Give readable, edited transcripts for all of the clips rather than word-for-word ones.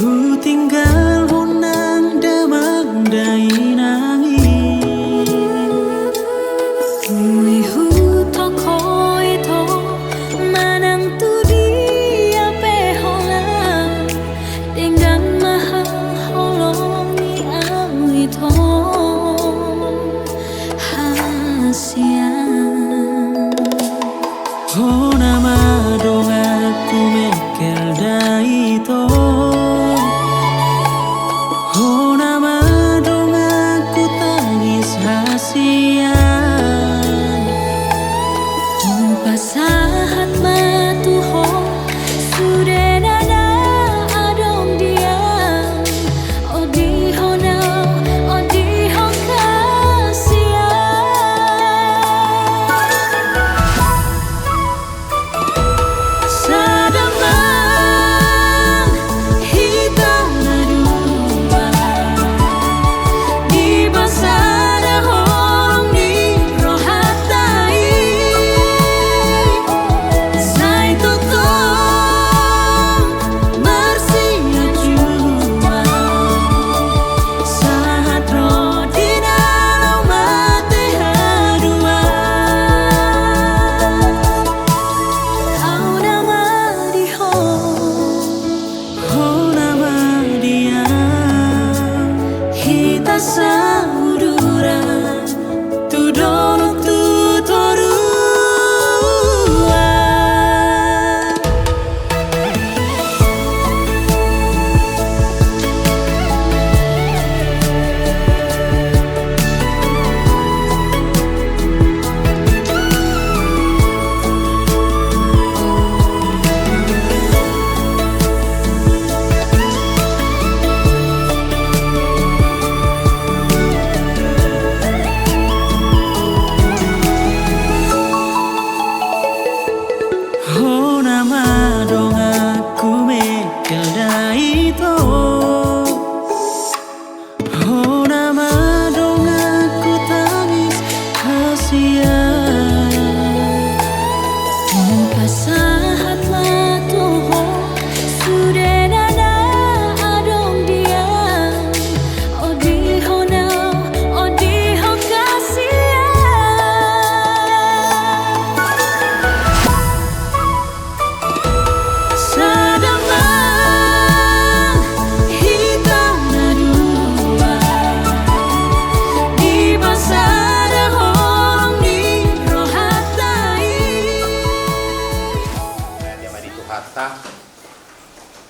Ku tinggal honang damang dai nangis. Uihu to koi to manang tu dia peholang dengan maha holongi awi to hasian. Ho nama dong aku mekel dai to. Ho nama dong aku tangis hasian. Pasahat matuho sudena adong diam odiho now odiho kasihan. Sadamang hitam nadua di basada hong ni rohatai sai totong marsia jua sahat rodina lo mate hadua kau nama diho Ho nama dia hita sauduran tu donok tu torua. Ho nama dong aku mekel dai to. Ho nama dong aku tangis hasian. Pasahat matuho sudena adong diam odiho now odiho kasihan. Sadamang hitam nadua di basada hong ni rohatai. Dia madi tu hatta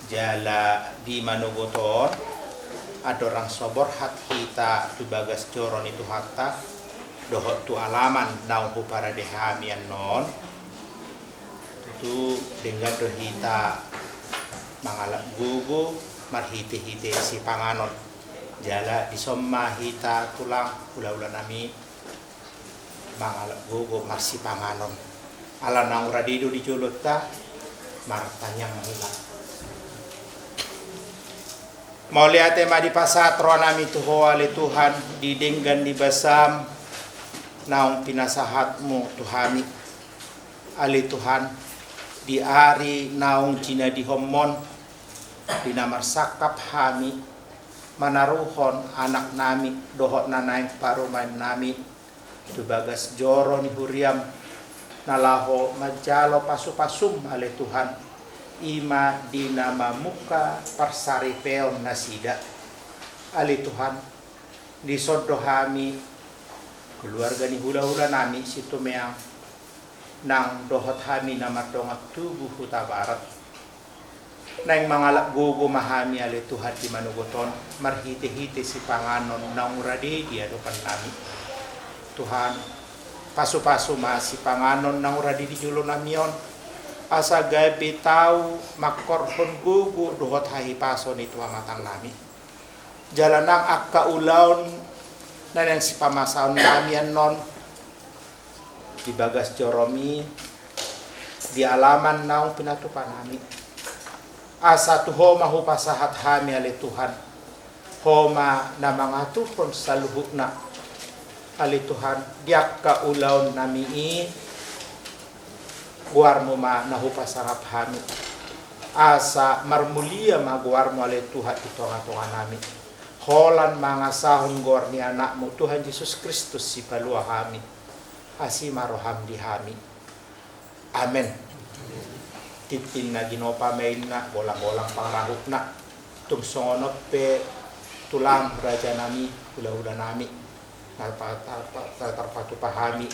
jala di Manogotor ada orang sobor hat kita tu bagas joron itu hatta dohot tu alaman nau hu para dehamian non itu dengan dohita mangalak gugu marhite-hite si panganon jala di somma hita tulang ula-ula nami mangalak gugu marsi panganon ala nang radido di julutta martanya mahila mau lihat tema di pasatro nami tuho ale Tuhan didenggan di basam naung pinasahatmu Tuhani ale Tuhan di ari naung cina di homon di namar sakap hami manaruhon anak nami dohot nanay paruman nami tu bagas joro ni huriam nalaho majalo pasu-pasum ale Tuhan ima di nama muka parsaripeon nasida ale Tuhan di sodohami keluarga ni hula-hula nami situ meang nang dohot hami nama dongat tubuh huta barat nang mangalak gogo mahami ale Tuhan di Manogoton marhite-hite si panganon nang urade dia dokan nami Tuhan pasu-pasu masih panganon nang uradi di julo namion asa gabi tau makorhon gugu dohot hahi pason itu amatang nami jalanang akka ulaun na yang si pamasaon namian non di bagas joromi di alaman naung pinatupan nami asa tuho mahu pasahat hami ale Tuhan homa na mga tupon sa luhukna ali Tuhan diak ka ulaun nami guar mo ma nahupa sarap hami asa marmulia maguar mo ale Tuhan itonga-tonga nami. Holan mga sahon gor ni anakmu Tuhan Yesus Kristus si palua kami. Asi maroham di kami. Amen. Titin na ginopa main na bolang-bolang pangrahuk na. Tungsongot pe tulang raja nami ula-ula nami. Tarpatu pahami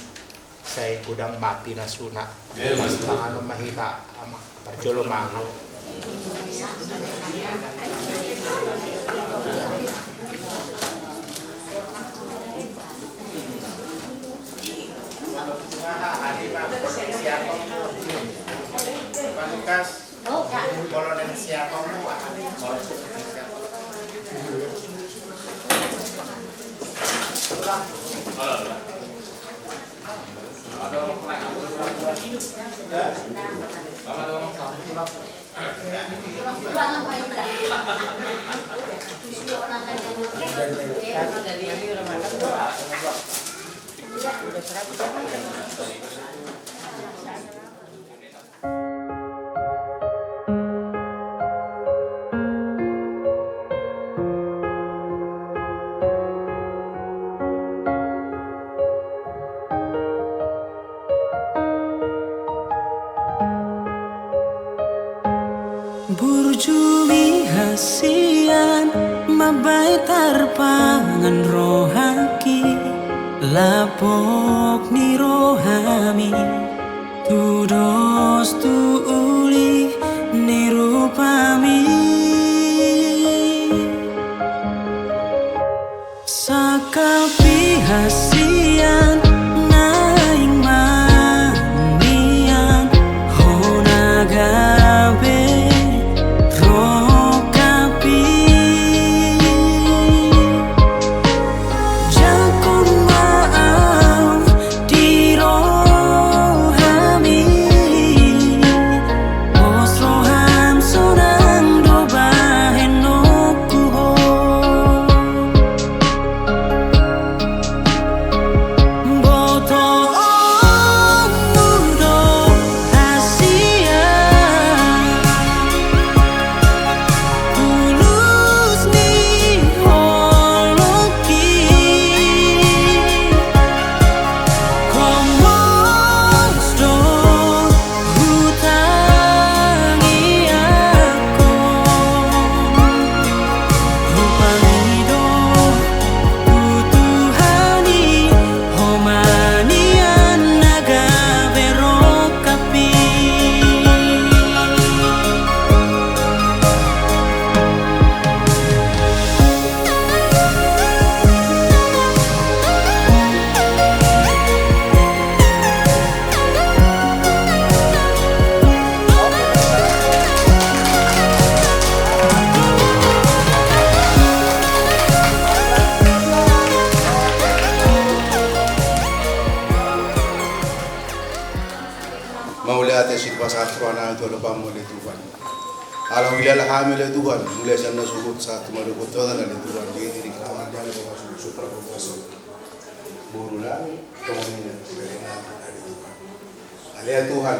say gudang mati na suna. Mas ano mahita ama parjolo mahal. Burjumi hasian mabay tarpangan rohaki lapok ni rohami tudos tuuli ni rupami sakapi hasian naing manian honagabe Mauliate sitwasa atrona itu lupa mulai Tuhan. Alam wilayah hamil Tuhan, mulai sana sugut saat malukut Tuhan dari Tuhan di diri kelawan jangan bawa super berkuasa. Burula, Tuhan dari Tuhan. Alia Tuhan,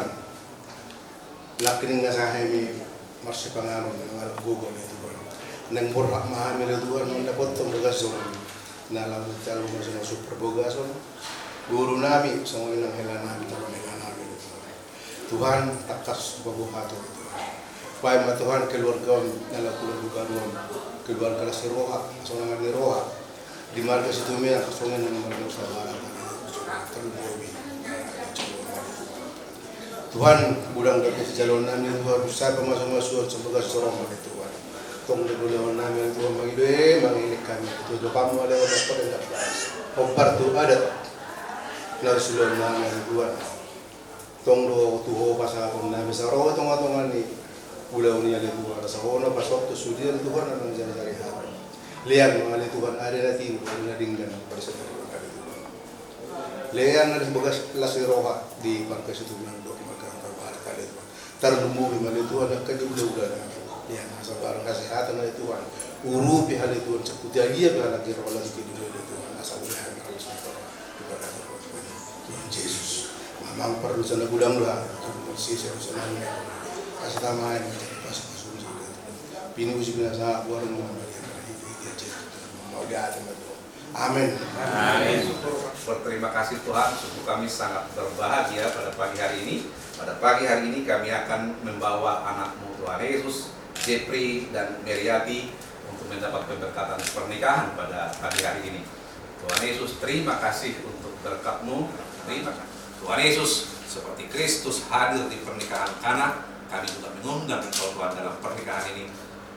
lakining nasahemi marsi pangaron ng Google Tuhan. Nang burrak mahamil Tuhan mendapat tunggason na lamun talo mo sa super bogason. Guru nami sa mga nang helan namin Tuhan takas babuhato Pai ma Tuhan keluarga nala keluarga keluarga si roha songa ni roha di marga situ mea songa nang marga sabara Tuhan budang dari jalan nami Tuhan usai masuk semoga sorong oleh Tuhan tong di bulan nami Tuhan mangide mangilik kami Tuhan kamu ada dapat dan obar tu adat lalu sulon nami Tuhan tong do tuho pasakon na besaro tong ni ulah ni ale Tuhan sa hono pasok to sudian Tuhan nang jari-jari ha lian mga Tuhan ada natin na dinggan para sa Tuhan lian na sebagas lasiroha di marka situ nang do magkakabar kali tarlumuhi mga Tuhan ang kadugdugan lian sa barang kesehatan na Tuhan urupi hal Tuhan sa kutiya bihala kira wala di Tuhan asa ulah ang Yesus Mang perlu sana gudang lah, sisi sana ni, kasih tambahan, pas pinusi binasa buaran mo mau diatur itu. Amin. Amin. Berterima kasih Tuhan, sungguh kami sangat berbahagia pada pagi hari ini. Pada pagi hari ini kami akan membawa anak-Mu Tuhan Yesus, Jeffrey dan Meriati, untuk mendapat pemberkatan pernikahan pada pagi hari ini. Tuhan Yesus, terima kasih untuk berkat-Mu. Terima kasih. Tuhan Yesus, seperti Kristus hadir di pernikahan Kana, kami juga mengundang Engkau Tuhan dalam pernikahan ini.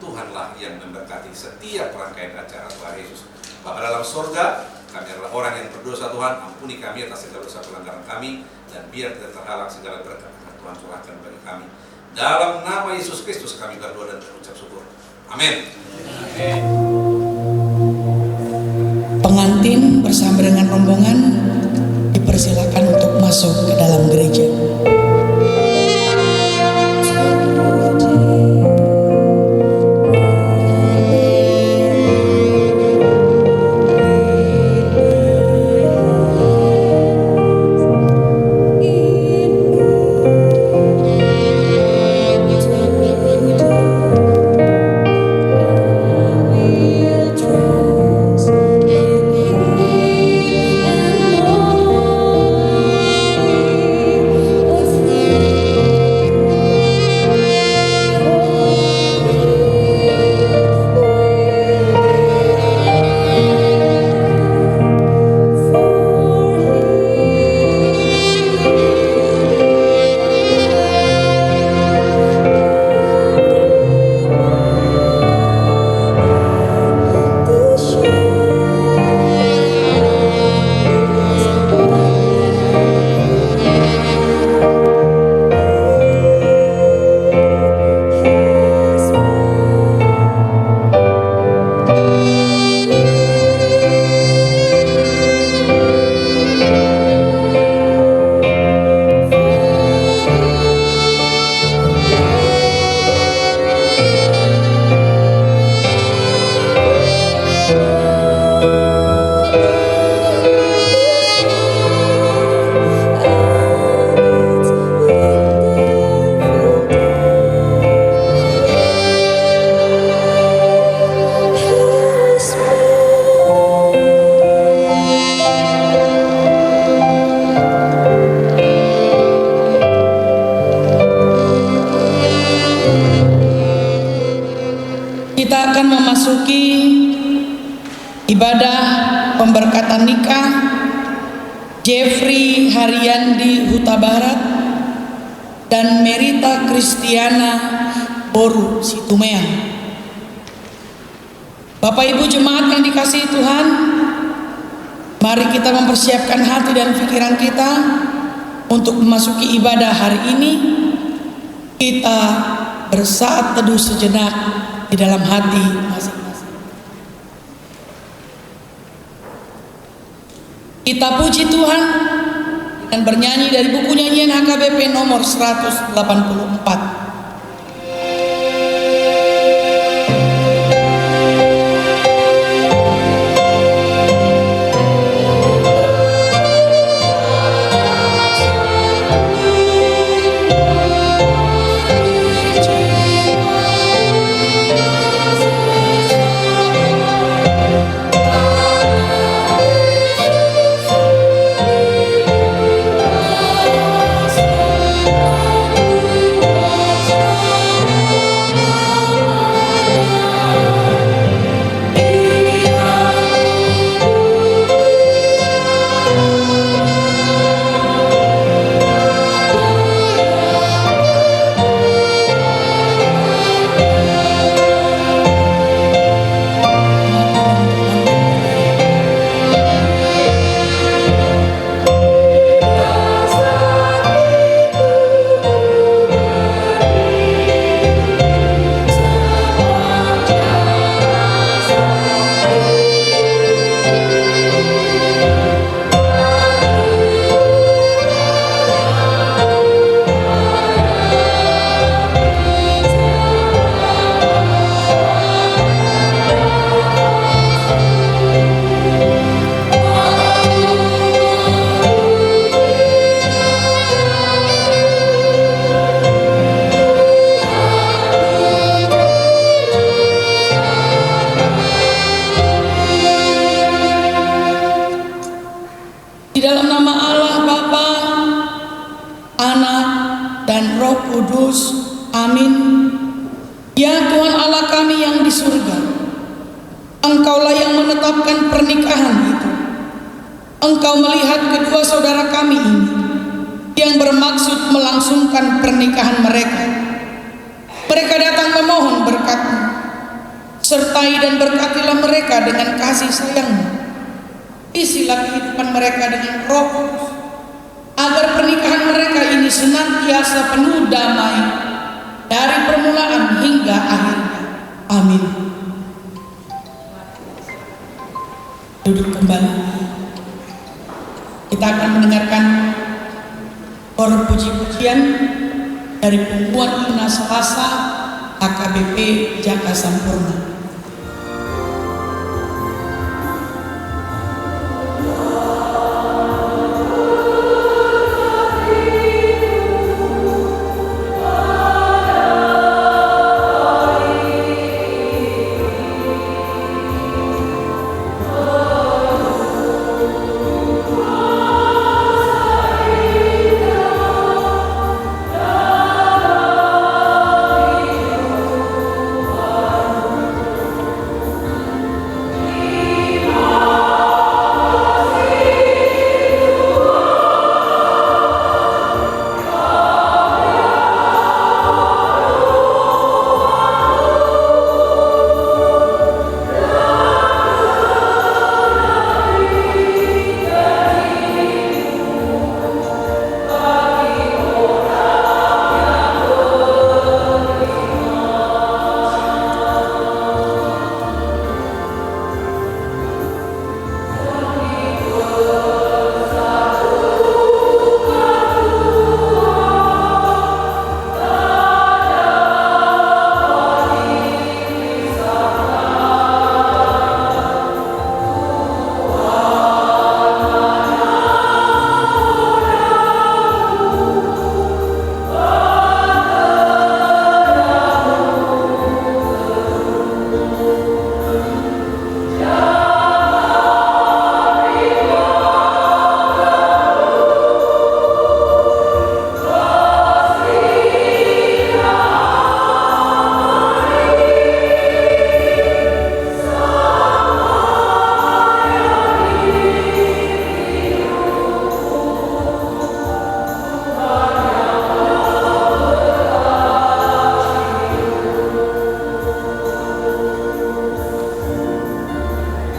Tuhanlah yang memberkati setiap rangkaian acara Tuhan Yesus. Bapa dalam sorga, kami adalah orang yang berdosa Tuhan, ampuni kami atas segala dosa pelanggaran kami, dan biar tidak terhalang segala berkat yang Tuhan curahkan bagi kami. Dalam nama Yesus Kristus kami berdoa dan mengucap syukur. Amin. Pengantin bersama dengan rombongan dipersilakan untuk masuk ke dalam gereja. Kita akan memasuki ibadah pemberkatan nikah Jeffrey Haryandi Huta Barat dan Merita Kristiana Boru Situmean. Bapak Ibu jemaat yang dikasihi Tuhan, mari kita mempersiapkan hati dan pikiran kita untuk memasuki ibadah hari ini. Kita bersaat teduh sejenak di dalam hati masing-masing. Kita puji Tuhan dan bernyanyi dari buku nyanyian HKBP nomor 184. Oh Engkaulah yang menetapkan pernikahan itu. Engkau melihat kedua saudara kami ini yang bermaksud melangsungkan pernikahan mereka. Mereka datang memohon berkat-Mu. Sertai dan berkatilah mereka dengan kasih sayang-Mu. Isilah kehidupan mereka dengan Roh Kudus, agar pernikahan mereka ini senantiasa penuh damai dari permulaan hingga akhirnya. Amin. Duduk kembali. Kita akan mendengarkan kor puji-pujian dari pengumuman Ina Selasa HKBP Jaka Sampurna.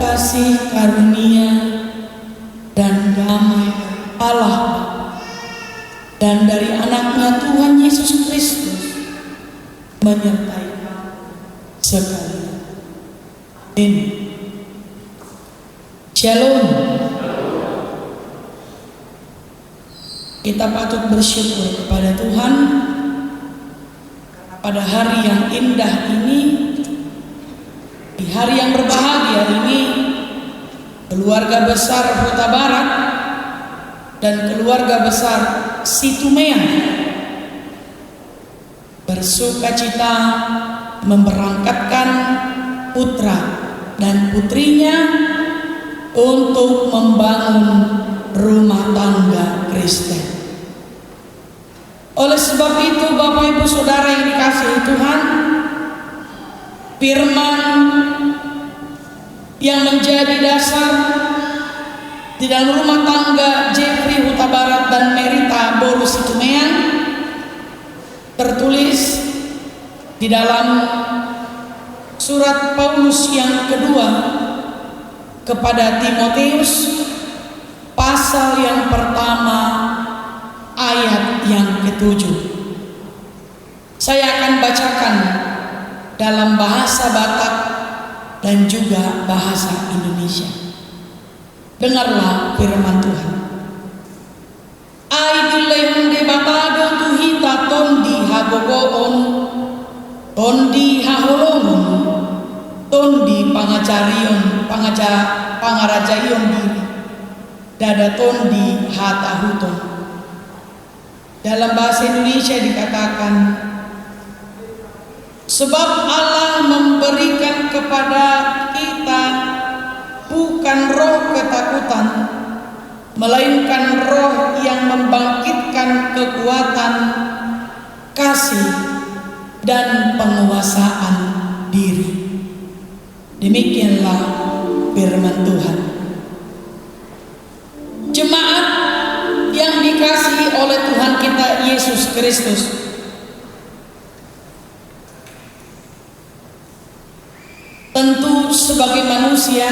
Kasih karunia dan damai Allah dan dari anaknya Tuhan Yesus Kristus menyertai sekalian. Amin. Shalom. Kita patut bersyukur kepada Tuhan pada hari yang indah ini, di hari yang berbahagia ini, keluarga besar Huta Barat dan keluarga besar Situmeang bersukacita memberangkatkan putra dan putrinya untuk membangun rumah tangga Kristen. Oleh sebab itu, Bapak Ibu Saudara yang dikasihi Tuhan, firman yang menjadi dasar di dalam rumah tangga Jeffrey Huta Barat dan Merita Boru Situmeang tertulis di dalam surat Paulus yang kedua kepada Timotius pasal yang pertama ayat yang ke-7. Saya akan bacakan dalam bahasa Batak dan juga bahasa Indonesia. Dengarlah firman Tuhan. Ai dilehun de batado tuhita tondi habogoon, tondi haholongon, tondi pangarajayon diri, dada tondi hatahuton. Dalam bahasa Indonesia dikatakan, sebab Allah memberikan kepada kita bukan roh ketakutan, melainkan roh yang membangkitkan kekuatan, kasih, dan penguasaan diri. Demikianlah Kristus. Tentu sebagai manusia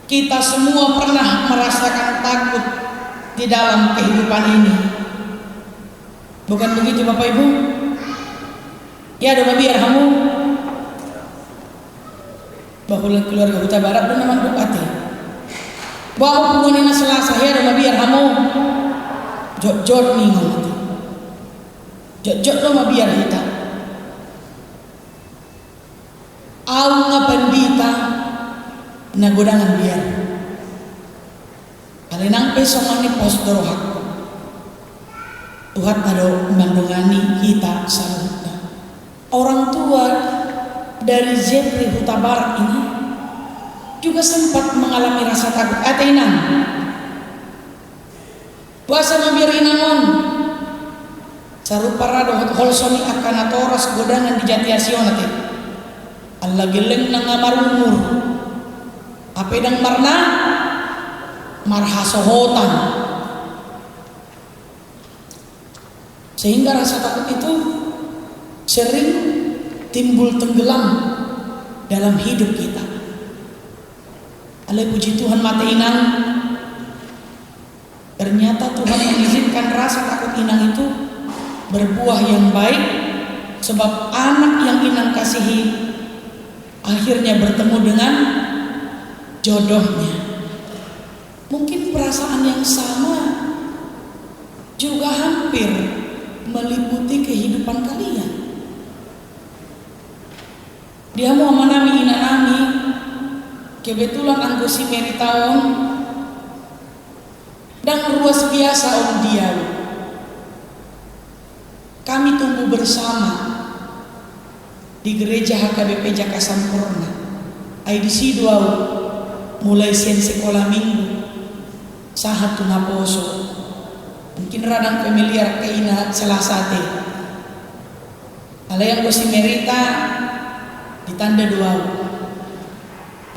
kita semua pernah merasakan takut di dalam kehidupan ini. Bukan begitu Bapak Ibu? Ya doa biar kamu bahwa keluarga Huta Barat dan nama bupati bahwa pengguna Selasa ya doa biar kamu jod nih ngomong jod doa biar kita au ngapandita nagodangan biar kalenang pesongani pos dorohak Tuhan ada mandongani kita saluta. Orang tua dari Jepri Huta Barat ini juga sempat mengalami rasa takut. Ateinang puasa mabiri nangon sarupa rado holsoni akan atoras godangan di Jati Asionate Allah geleng nang amarumur apedang marna marhasohotan, sehingga rasa takut itu sering timbul tenggelam dalam hidup kita. Alai puji Tuhan mata inang, ternyata Tuhan mengizinkan rasa takut inang itu berbuah yang baik, sebab anak yang inang kasihi akhirnya bertemu dengan jodohnya. Mungkin perasaan yang sama juga hampir meliputi kehidupan kalian. Dia mau menami inanami, kebetulan anggo si Mary tahun dan luas biasa om dia. Kami tumbuh bersama di gereja HKBP Jaka Sampurna. IDC 2 mulai sen sekolah minggu sahat tunaposo. Mungkin radang familiar ke ina Selasate. Ala yang si Merita ditanda doa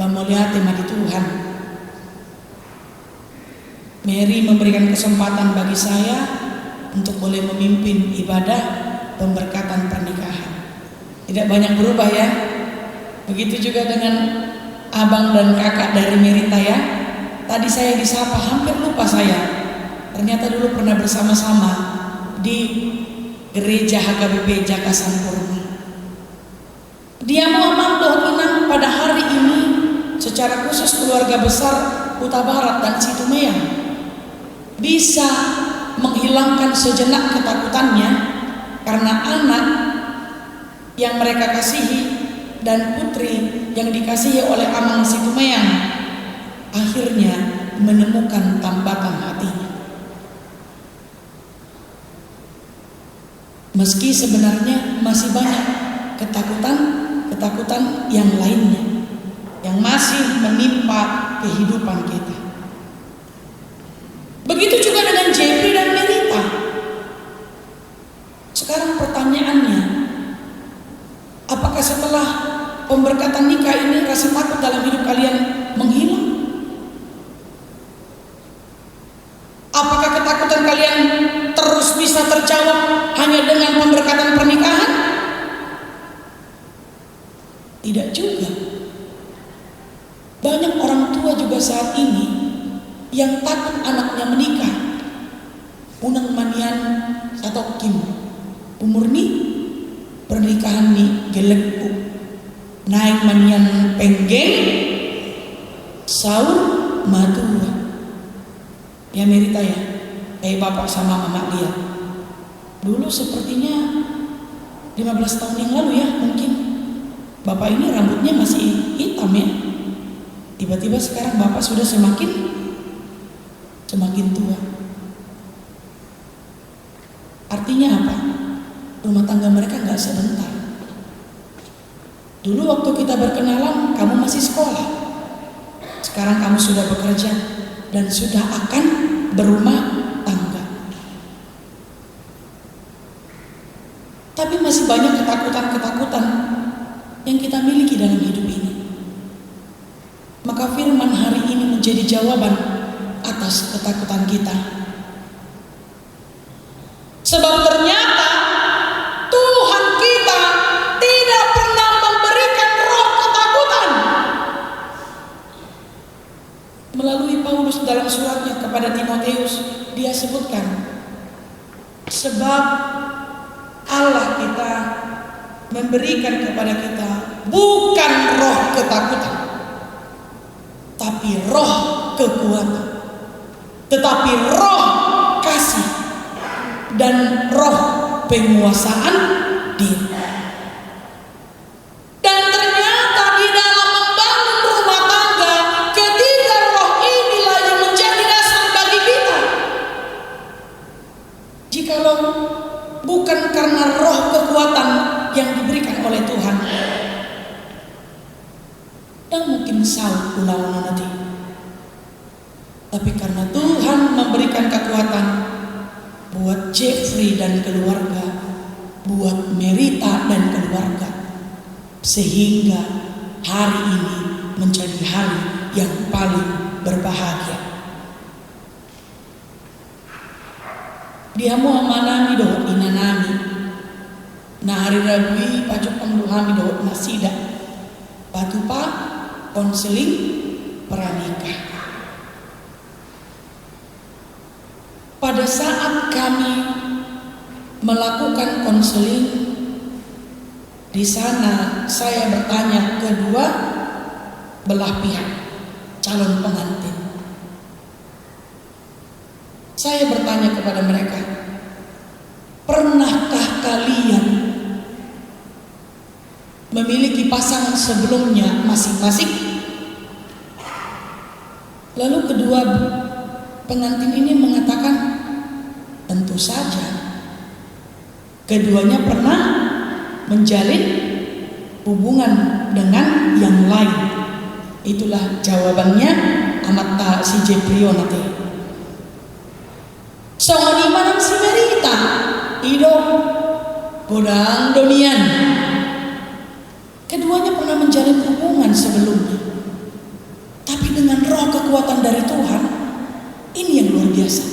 memuliakan mati Tuhan. Mary memberikan kesempatan bagi saya untuk boleh memimpin ibadah pemberkatan pernikahan. Tidak banyak berubah ya. Begitu juga dengan abang dan kakak dari Merita ya. Tadi saya disapa, hampir lupa saya. Ternyata dulu pernah bersama-sama di gereja HKBP Jaka Sampurna. Dia mau mandoh inang pada hari ini secara khusus keluarga besar Huta Barat dan Situmeang bisa menghilangkan sejenak ketakutannya karena anak yang mereka kasihi dan putri yang dikasihi oleh Amang Situmeang akhirnya menemukan tambatan hatinya. Meski sebenarnya masih banyak ketakutan yang lainnya yang masih menimpa kehidupan kita. Begitu juga dengan Jeffrey dan Merita. Sekarang pertanyaannya, apakah setelah pemberkatan nikah ini rasa takut dalam hidup kalian menghilang? Apakah ketakutan kalian terus bisa terjawab hanya dengan pemberkatan pernikahan? Tidak juga. Banyak orang tua juga saat ini yang takut anaknya menikah. Unang manian atau kim umur ni pernikahan ni gelekku naik manian penggeng saur madura. Ya Merita ya, kayak bapak sama mama dia. Dulu sepertinya 15 tahun yang lalu ya mungkin. Bapak ini rambutnya masih hitam ya. Tiba-tiba sekarang bapak sudah semakin tua. Artinya apa? Rumah tangga mereka gak sebentar. Dulu waktu kita berkenalan kamu masih sekolah. Sekarang kamu sudah bekerja dan sudah akan berumah tangga. Tapi masih banyak ketakutan-ketakutan yang kita miliki dalam hidup ini. Maka firman hari ini menjadi jawaban atas ketakutan kita. disebutkan, sebab Allah kita memberikan kepada kita bukan roh ketakutan, tapi roh kekuatan, tetapi roh kasih dan roh penguasaan diri. Dan ternyata di dalam membangun rumah tangga, ketiga roh inilah yang menjadi dasar bagi kita. Jikalau bukan karena roh kekuatan yang diberikan oleh Tuhan, dan mungkin salah ulang nanti, tapi karena Tuhan memberikan kekuatan buat Jeffrey dan keluarga, buat Merita dan keluarga, sehingga hari ini menjadi hari yang paling berbahagia. Dia mau amanami doh inanami, nah hari Rabu pajak pemduhami doh nasida, batu pak konseling pranikah. Pada saat kami melakukan konseling di sana, saya bertanya kedua belah pihak calon pengantin. Saya bertanya kepada mereka, pernahkah kalian memiliki pasangan sebelumnya masing-masing? Lalu kedua pengantin ini mengatakan, tentu saja. Keduanya pernah menjalin hubungan dengan yang lain. Itulah jawabannya anak si Jeprio nanti. Soalnya mana si Merita, hidup godang donian. Keduanya pernah menjalin hubungan sebelumnya, tapi dengan roh kekuatan dari Tuhan, ini yang luar biasa.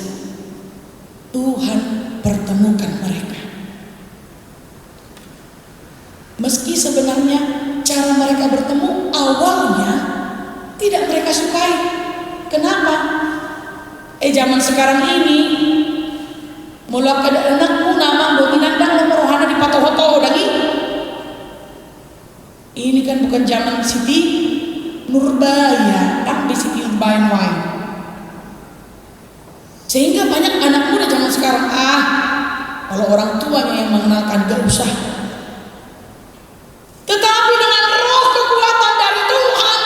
Tuhan pertemukan mereka. Meski sebenarnya cara mereka bertemu awalnya tidak mereka sukai. Kenapa? Zaman sekarang ini mulai kada anakmu nama dominandang lo merohana di patoho-toho lagi. Ini kan bukan zaman Siti Nurbaya, di Siti Nurbaya wae. Sehingga banyak anak muda zaman sekarang, kalau orang tuanya yang mengenalkan gak usah. Tetapi dengan roh kekuatan dari Tuhan,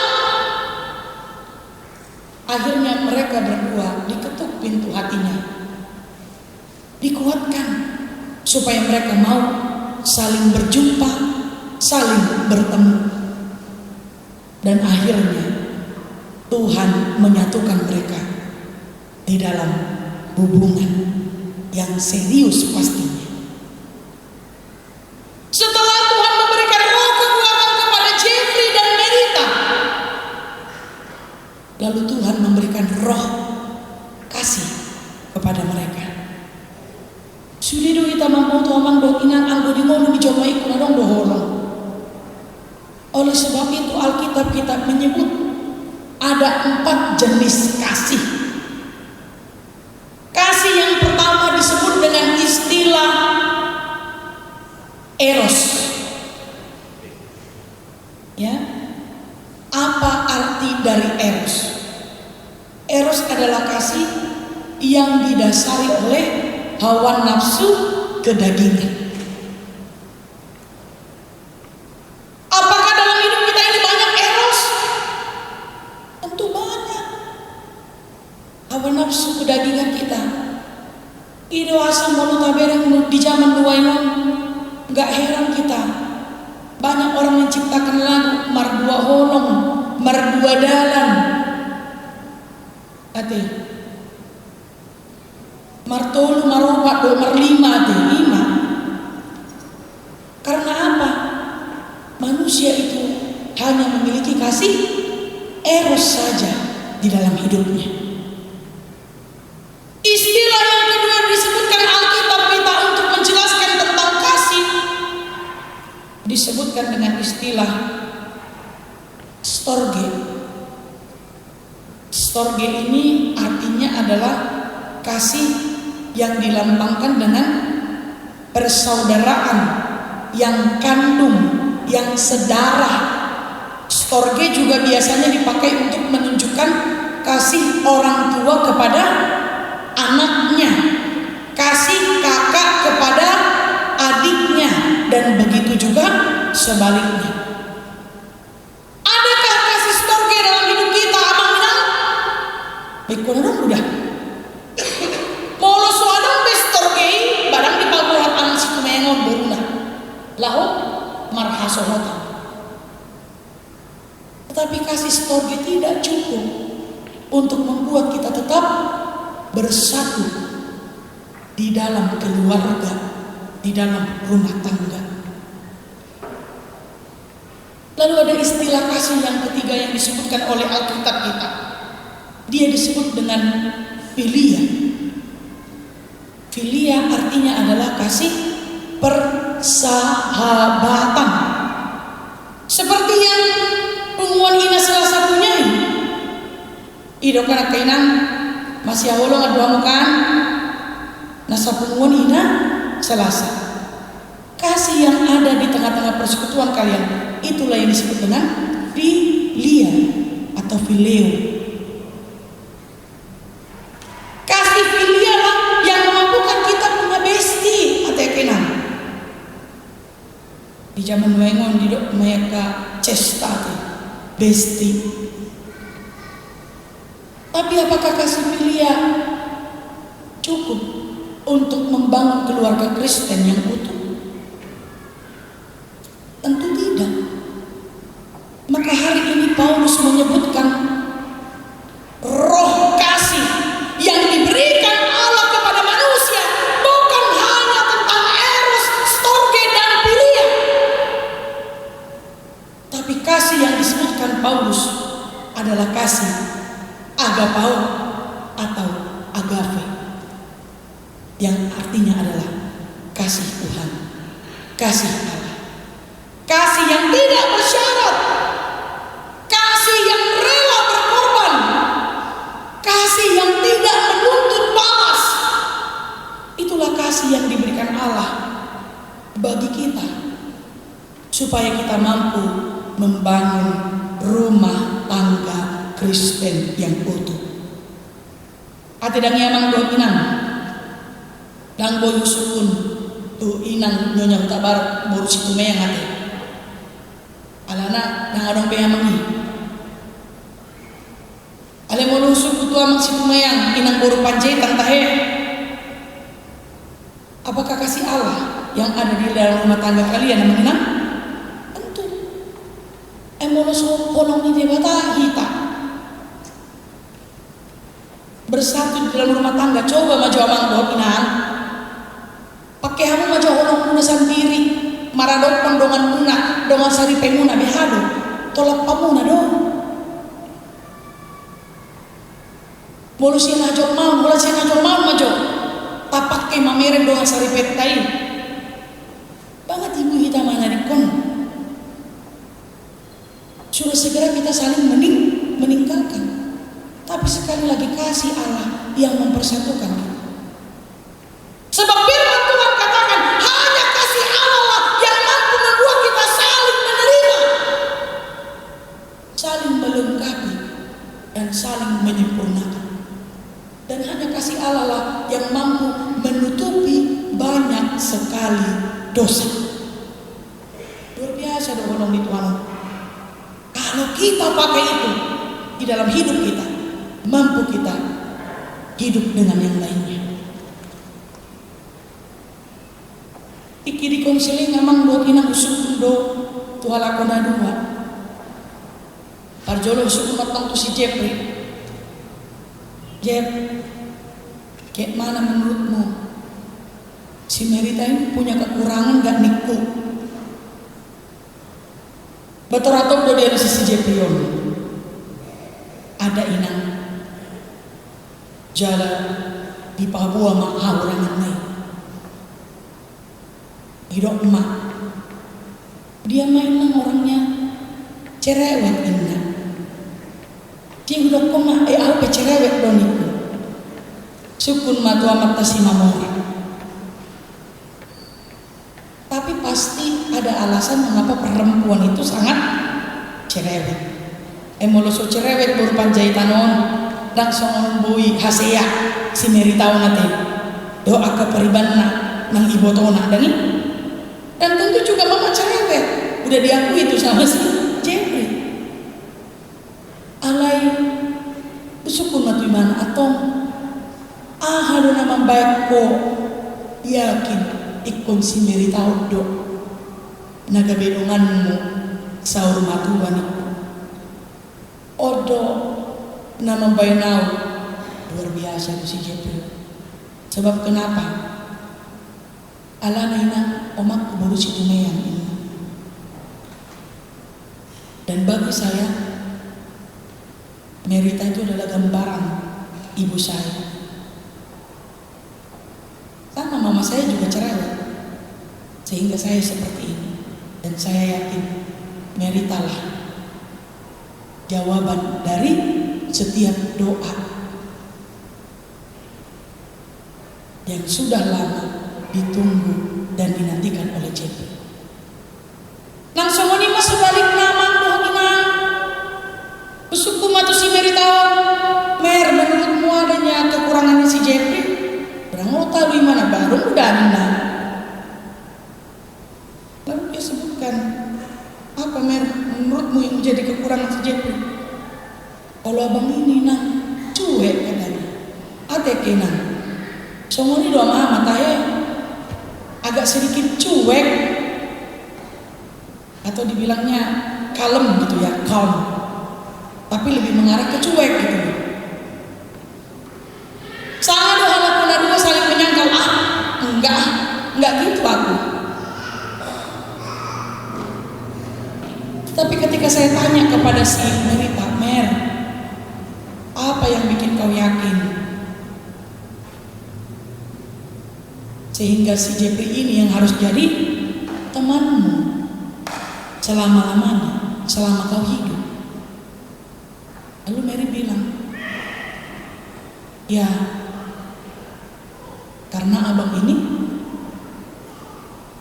akhirnya mereka berdua diketuk pintu hatinya, dikuatkan supaya mereka mau saling berjumpa, saling bertemu. Dan akhirnya Tuhan menyatukan mereka di dalam hubungan yang serius pastinya. Setelah Tuhan memberikan roh kekuatan kepada Jeffrey dan Merita, lalu Tuhan memberikan roh kasih kepada mereka. Sudido kita mampu tuamang dokinan anggo di ngono di jomai kunadong doholong. Oleh sebab itu Alkitab kita menyebut ada 4 jenis kasih. Kasih yang pertama disebut dengan istilah eros. Ya, apa arti dari eros? Eros adalah kasih yang didasari oleh hawa nafsu kedagingan. Apakah dalam hidup kita ini banyak eros? Tentu banyak. Hawa nafsu kedagingan kita. Ido asam mau tabereng di zaman dua ini, nggak heran kita. Banyak orang menciptakan lagu mardua holong, mardua dalan. Ate, martolu marupa do marlima ate lima. Karena apa? Manusia itu hanya memiliki kasih eros saja di dalam hidupnya. Istilah yang kedua disebutkan Alkitab kita untuk menjelaskan tentang kasih, disebutkan dengan istilah storge. Storge ini artinya adalah kasih yang dilambangkan dengan persaudaraan, yang kandung, yang sedarah. Storge juga biasanya dipakai untuk menunjukkan kasih orang tua kepada anaknya, kasih kakak kepada adiknya, dan begitu juga sebaliknya. Adakah kasih storge dalam hidup kita, Abang Minang? Baiklah dong udah. Molo suadong bestorge barang di pabuhat anak situ mengon beruna. Laho marhasohota. Tetapi kasih storge tidak cukup untuk membuat kita tetap bersatu di dalam keluarga, di dalam rumah tangga. Lalu ada istilah kasih yang ketiga yang disebutkan oleh Alkitab kita. Dia disebut dengan filia. Filia artinya adalah kasih persahabatan. Seperti yang penguan ina selasa punyai. Ido kana kainan masih awolo ngaduamu kan. Nasa penguan ina selasa. Kasih yang ada di tengah-tengah persekutuan kalian, itulah yang disebut dengan filia atau fileo. Kasih filia lah yang memampukan kita punya besti atau kenan. Di zaman wengon di dok mereka cesta besti. Tapi apakah kasih filia cukup untuk membangun keluarga Kristen yang utuh? Tentu tidak. Maka hari ini Paulus menyebutkan roh kasih yang diberikan Allah kepada manusia bukan hanya tentang eros, storge, dan filia, tapi kasih yang disebutkan Paulus adalah kasih agapao atau agape, yang artinya adalah kasih Tuhan, kasih Allah. Kasih yang tidak bersyarat, kasih yang rela berkorban, kasih yang tidak menuntut balas. Itulah kasih yang diberikan Allah bagi kita, supaya kita mampu membangun rumah tangga Kristen yang utuh. Ate dang yamang do inang, dang boy sukun tu inang nyonya tabar boru situ meyang ate. Alana nang adong peyamangi. Ale molusuk kutu amang situ meyang inang boru panjaitan tahe. Apakah kasih Allah yang ada di dalam rumah tangga kalian amang inang? Tentu. Molusuk kolong ni debata kita bersatu di dalam rumah tangga. Coba maju amang boh inang. Pakai hamu maju kolong muna sendiri. Maradok pondongan muna, dongan sari pemuna behado, tolak pamuna dong. Bolu siya najok mau, bola siya najok mau majo. Tapak ke mameren dongan sari petai. Banget ibu kita mangarikon. Sudah segera kita saling meninggalkan. Tapi sekali lagi kasih Allah yang mempersatukan kita. Sebab firman Tuhan katakan hanya kasih Allah lah yang mampu membuat kita saling menerima, saling melengkapi, dan saling menyempurnakan. Dan hanya kasih Allah lah yang mampu menutupi banyak sekali dosa. Luar biasa dong di Tuhan. Kalau kita pakai itu di dalam hidup kita, mampu kita hidup dengan yang lainnya. Iki di konseling ngamang do kinang usuk do tuhala kona dua. Parjolo usuk matang tu si Jeffrey. Jeff, kayak mana menurutmu si Merita ini punya kekurangan gak niku? Betul-betul do dia si Jeffrey on. Ada inang jalan di Papua mak orang ini. Hidup emak, dia mainan orangnya cerewet ingat. Dia udah koma apa cerewet dong itu. sukun matua mata simamori. Tapi pasti ada alasan mengapa perempuan itu sangat cerewet. Emoloso cerewet berupa jaitanon dan songon bui hasea si meritau nate doa ke peribanna nang ibotona dan tentu juga mama cerewet udah diakui itu sama si Jeffrey. Alai sukun matu mana atong halo nama baik ko yakin ikon si meritau do naga bedonganmu saur matuan itu odo nama bainau luar biasa si Jeffrey. Sebab kenapa? Ala naina omak baru si Tumeyan ini. Dan bagi saya Merita itu adalah gambaran ibu saya. Sama mama saya juga cerewet, sehingga saya seperti ini. Dan saya yakin Merita lah jawaban dari setiap doa yang sudah lama ditunggu dan dinantikan oleh Jeffrey. Langsung ini mas sebalik nama tuh inang usuku matu si Merita mer menurutmu adanya kekurangannya si Jeffrey berang tahu di mana baru udah anda. Lalu dia sebutkan apa mer menurutmu yang menjadi kekurangan si Jeffrey? Kalau abang ini nang cuek katanya ate kenang songoni doa mama tahe agak sedikit cuek atau dibilangnya kalem gitu ya, calm, tapi lebih mengarah ke cuek gitu. Sama doa lakukan dua saling menyangkal enggak gitu aku. Tapi ketika saya tanya kepada si Merita, Mer, apa yang bikin kau yakin sehingga si Jeffrey ini yang harus jadi temanmu selama-lamanya, selama kau hidup? Lalu Mary bilang, ya karena abang ini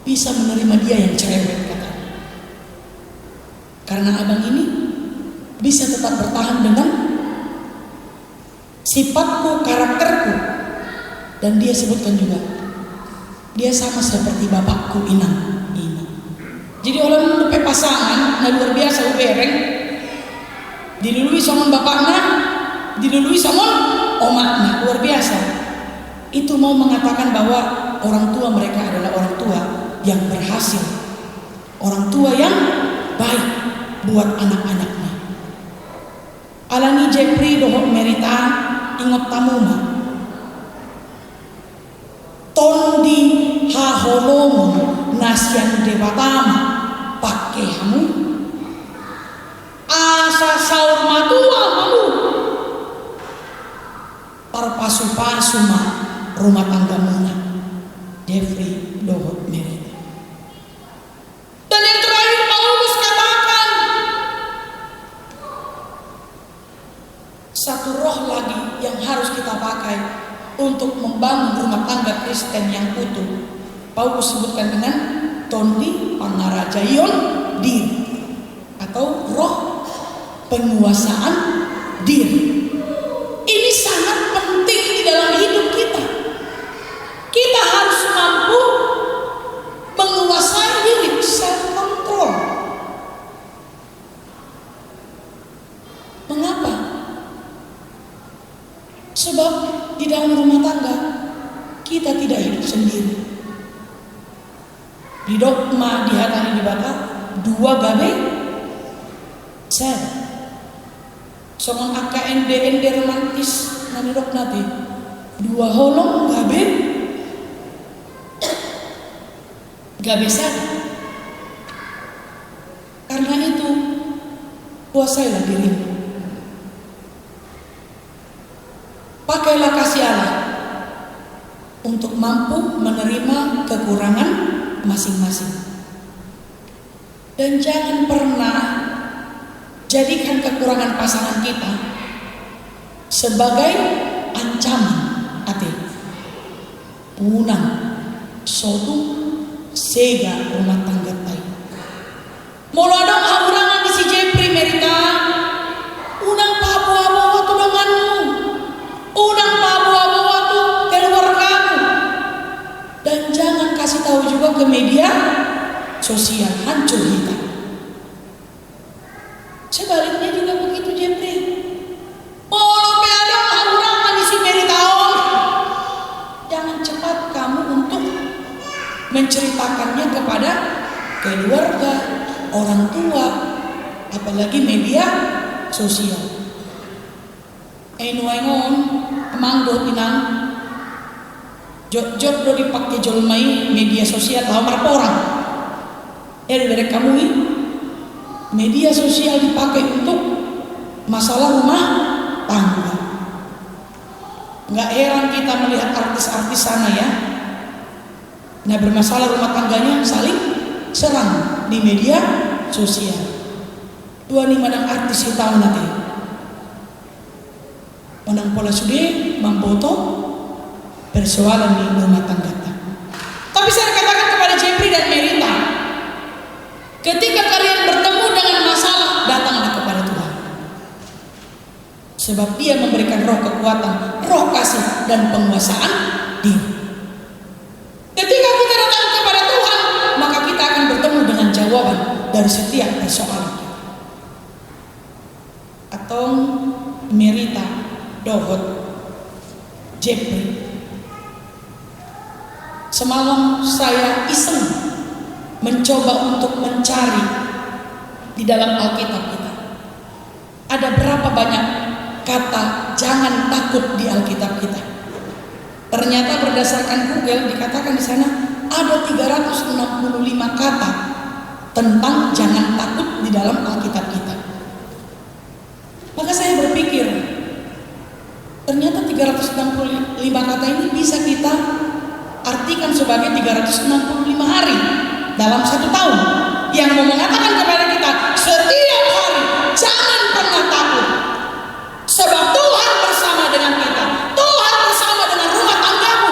bisa menerima dia yang cerewet katanya. Karena abang ini bisa tetap bertahan dengan sifatku, karakterku. Dan dia sebutkan juga dia sama seperti bapakku Inang ini. Jadi orang mendupai pasangan nah luar biasa ubereng dilului sama bapaknya, dilului sama omaknya, luar biasa. Itu mau mengatakan bahwa orang tua mereka adalah orang tua yang berhasil, orang tua yang baik buat anak-anaknya. Alani Jeffrey dohok Merita ingot tamuma tondi haholomu nasian dewatama pakai hamu asa saur matua mamu parpasu-pasu ma rumah tangga muna Jeffrey dohot Merita. Dan yang terakhir Paulus katakan satu roh lagi yang harus kita pakai untuk membangun rumah tangga Kristen yang utuh. Paulus sebutkan dengan tondi pangarajayon diri atau roh penguasaan diri. Ini sangat penting di dalam hidup kita. Kita harus mampu menguasai diri, self control. Mengapa? Sebab di dalam rumah tangga kita tidak hidup sendiri. Di dogma di hatani dibata dua gabe sen. Soal AKND romantis nani dok nanti dua holong gabe sen. Karena itu kuasailah dirimu. Pakailah kasih Allah untuk mampu menerima kekurangan masing-masing. Dan jangan pernah jadikan kekurangan pasangan kita sebagai ancaman hati. unang sotu sega rumah tangga tai. Molo dong haurangan di si Jepri merita. Unang pabu-abu waktu denganmu. Unang pabu-abu waktu keluargamu. Dan jangan kasih tahu juga ke media sosial, hancur kita. Sebaliknya juga begitu Jepri. Molo peada haurangan di si meritaon. Jangan cepat kamu untuk menceritakannya kepada keluarga, orang tua, apalagi media sosial. Nuengon emang do inang jod do dipakai jolmai media sosial lamar orang. Dari kamu ini media sosial dipakai untuk masalah rumah tangga. Nggak heran kita melihat artis-artis sana ya. Nah bermasalah rumah tangganya saling serang di media sosial. Dua nih manang artis itu tahu nanti. Manang pola sudah mampoto persoalan di rumah tangga. Tapi saya katakan kepada Jepri dan Merita, ketika kalian bertemu dengan masalah, datanglah kepada Tuhan. Sebab Dia memberikan roh kekuatan, roh kasih dan penguasaan diri. Ketika kita datang kepada Tuhan, maka kita akan bertemu dengan jawaban dari setiap persoalan kita. Atau Merita, Dohot, Jepri. Semalam saya iseng mencoba untuk mencari di dalam Alkitab kita. Ada berapa banyak kata jangan takut di Alkitab kita? Ternyata berdasarkan Google dikatakan di sana ada 365 kata tentang jangan takut di dalam Alkitab kita. Maka saya berpikir, ternyata 365 kata ini bisa kita artikan sebagai 365 hari dalam 1 tahun yang mau mengatakan kepada kita setiap hari jangan pernah takut, sebab Tuhan bersama dengan kita. Tuhan bersama dengan rumah tanggamu.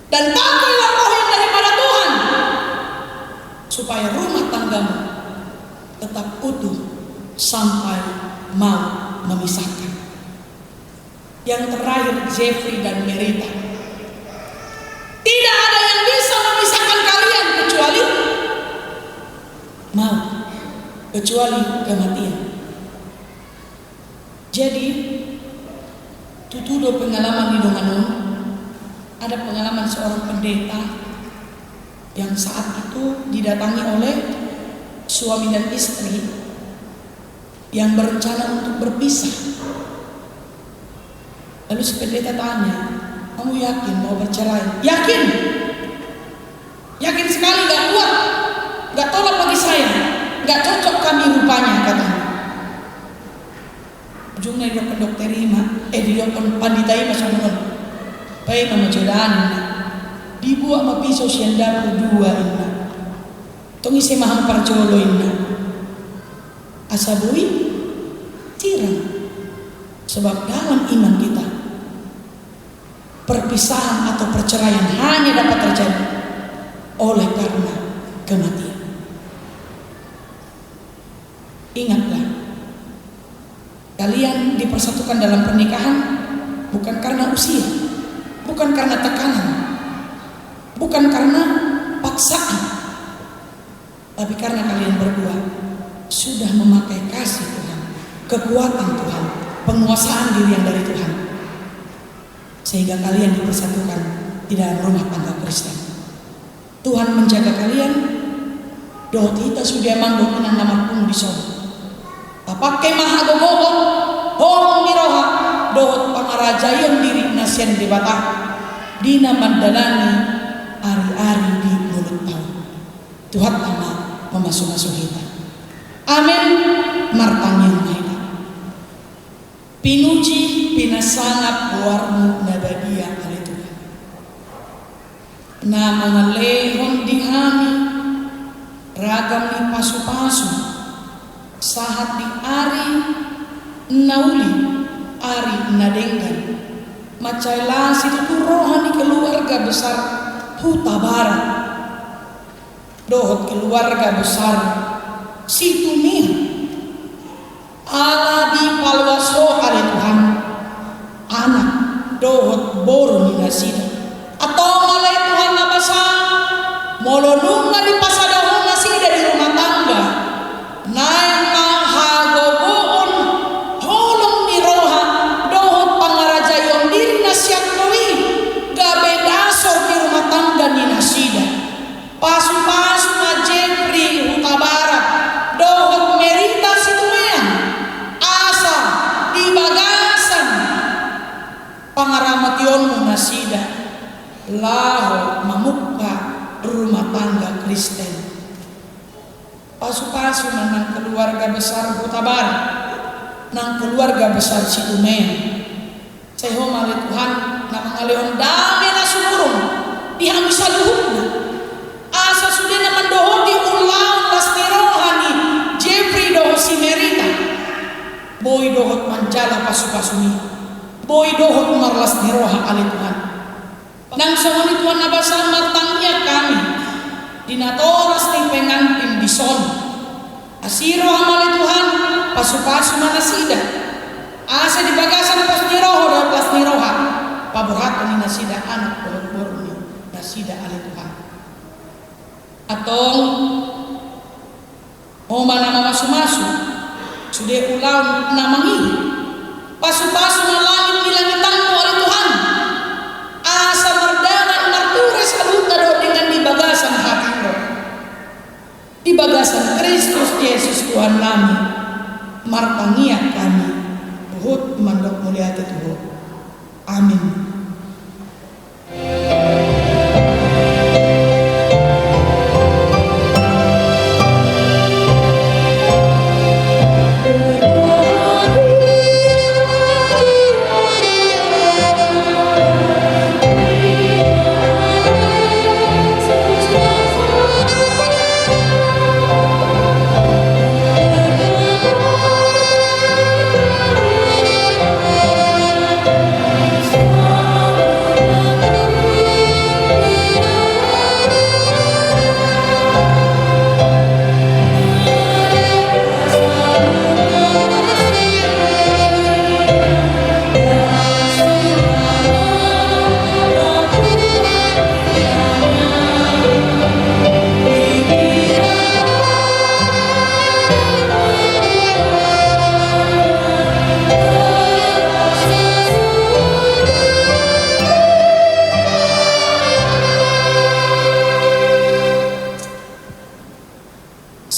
Dan pakailah roh yang daripada Tuhan supaya rumah tanggamu tetap utuh sampai mau memisahkan. Yang terakhir Jepri dan Merita, tidak ada yang bisa memisahkan kalian kecuali maut, kecuali kematian. Jadi tutudo pengalaman di Donganon, ada pengalaman seorang pendeta yang saat itu didatangi oleh suami dan istri yang berencana untuk berpisah. Lalu si pendeta tanya, kamu yakin mau bercerai? Yakin. Yakin sekali, gak kuat, gak tolak bagi saya, gak cocok kami rupanya, katanya. Ujungnya dia ke dokter Ima, dia ke pandita Ima sama baik nama jodohan, dibuat sama pisau sianda berdua Ima. Tongi semaham parjolo Ima. Asabui tirang. Sebab dalam iman kita perpisahan atau perceraian hanya dapat terjadi oleh karena kematian. Ingatlah, kalian dipersatukan dalam pernikahan bukan karena usia, bukan karena tekanan, bukan karena paksaan, tapi karena kalian berdua sudah memakai kasih Tuhan, kekuatan Tuhan, penguasaan diri yang dari Tuhan, sehingga kalian dipersatukan di dalam rumah tangga Kristen. Tuhan menjaga kalian. Doa kita sudah manggung menang nama pun di sana. Pakai maha gogogot, horong miroha, doa pangaraja yang diri nasian di batah, dina mandalani ari-ari di mulut tahun. Tuhan nama memasuk-masuk kita. Amin. Martanya kita. Pinuji pinasangat buarmu nabadia kali Tuhan. Na mangalehon dihami ragam di pasu-pasu sahat di ari nauli ari nadenggan Macailah situ tuh rohani keluarga besar Huta Barat. Dohot keluarga besar situ Mia. Ala di palwaso ale Tuhan. Anak dohot boru ni nasida. Atau malai Tuhan nabasa molonunga di pasadahon nasida di rumah tangga. Naik mahagogoon holong ni roha dohot pangaraja yon diri nasiakoi gabe dasor di rumah tangga ni nasida. Pasu-pasu na Jeffrey Huta Barat dohot merita situmean asa di bagasan pangaramat yon nasida laho mamukka rumah tangga Kristen. Pasu-pasu nang keluarga besar Huta Barat, nang keluarga besar Situmea. Saya mali Tuhan nang ngaleon dame na sumurong dihamu saluhutna. Asa sudah naman doho di ulang lasterohani Jeffrey doho si Merita. Boy dohot manjala pasu-pasu ni. Boy dohot marlas niroha ali Tuhan. Nang sahoni Tuhan nabasa matangnya kami dinatoras ting pengantin bison asiro amali Tuhan pasu-pasu manasida asa di bagasan pas niroho dan pas niroha paborhato ni nasida anak bolor ni nasida ali Tuhan atong mau mana masu-masu sudah ulang namangi pasu-pasu na langit nilangitanmu ali Tuhan asa merdana marture saluta do dengan di bagasan hati lo di bagasan Kristus Yesus Tuhan kami martangia kami buhut mandok mulia Tuhan amin.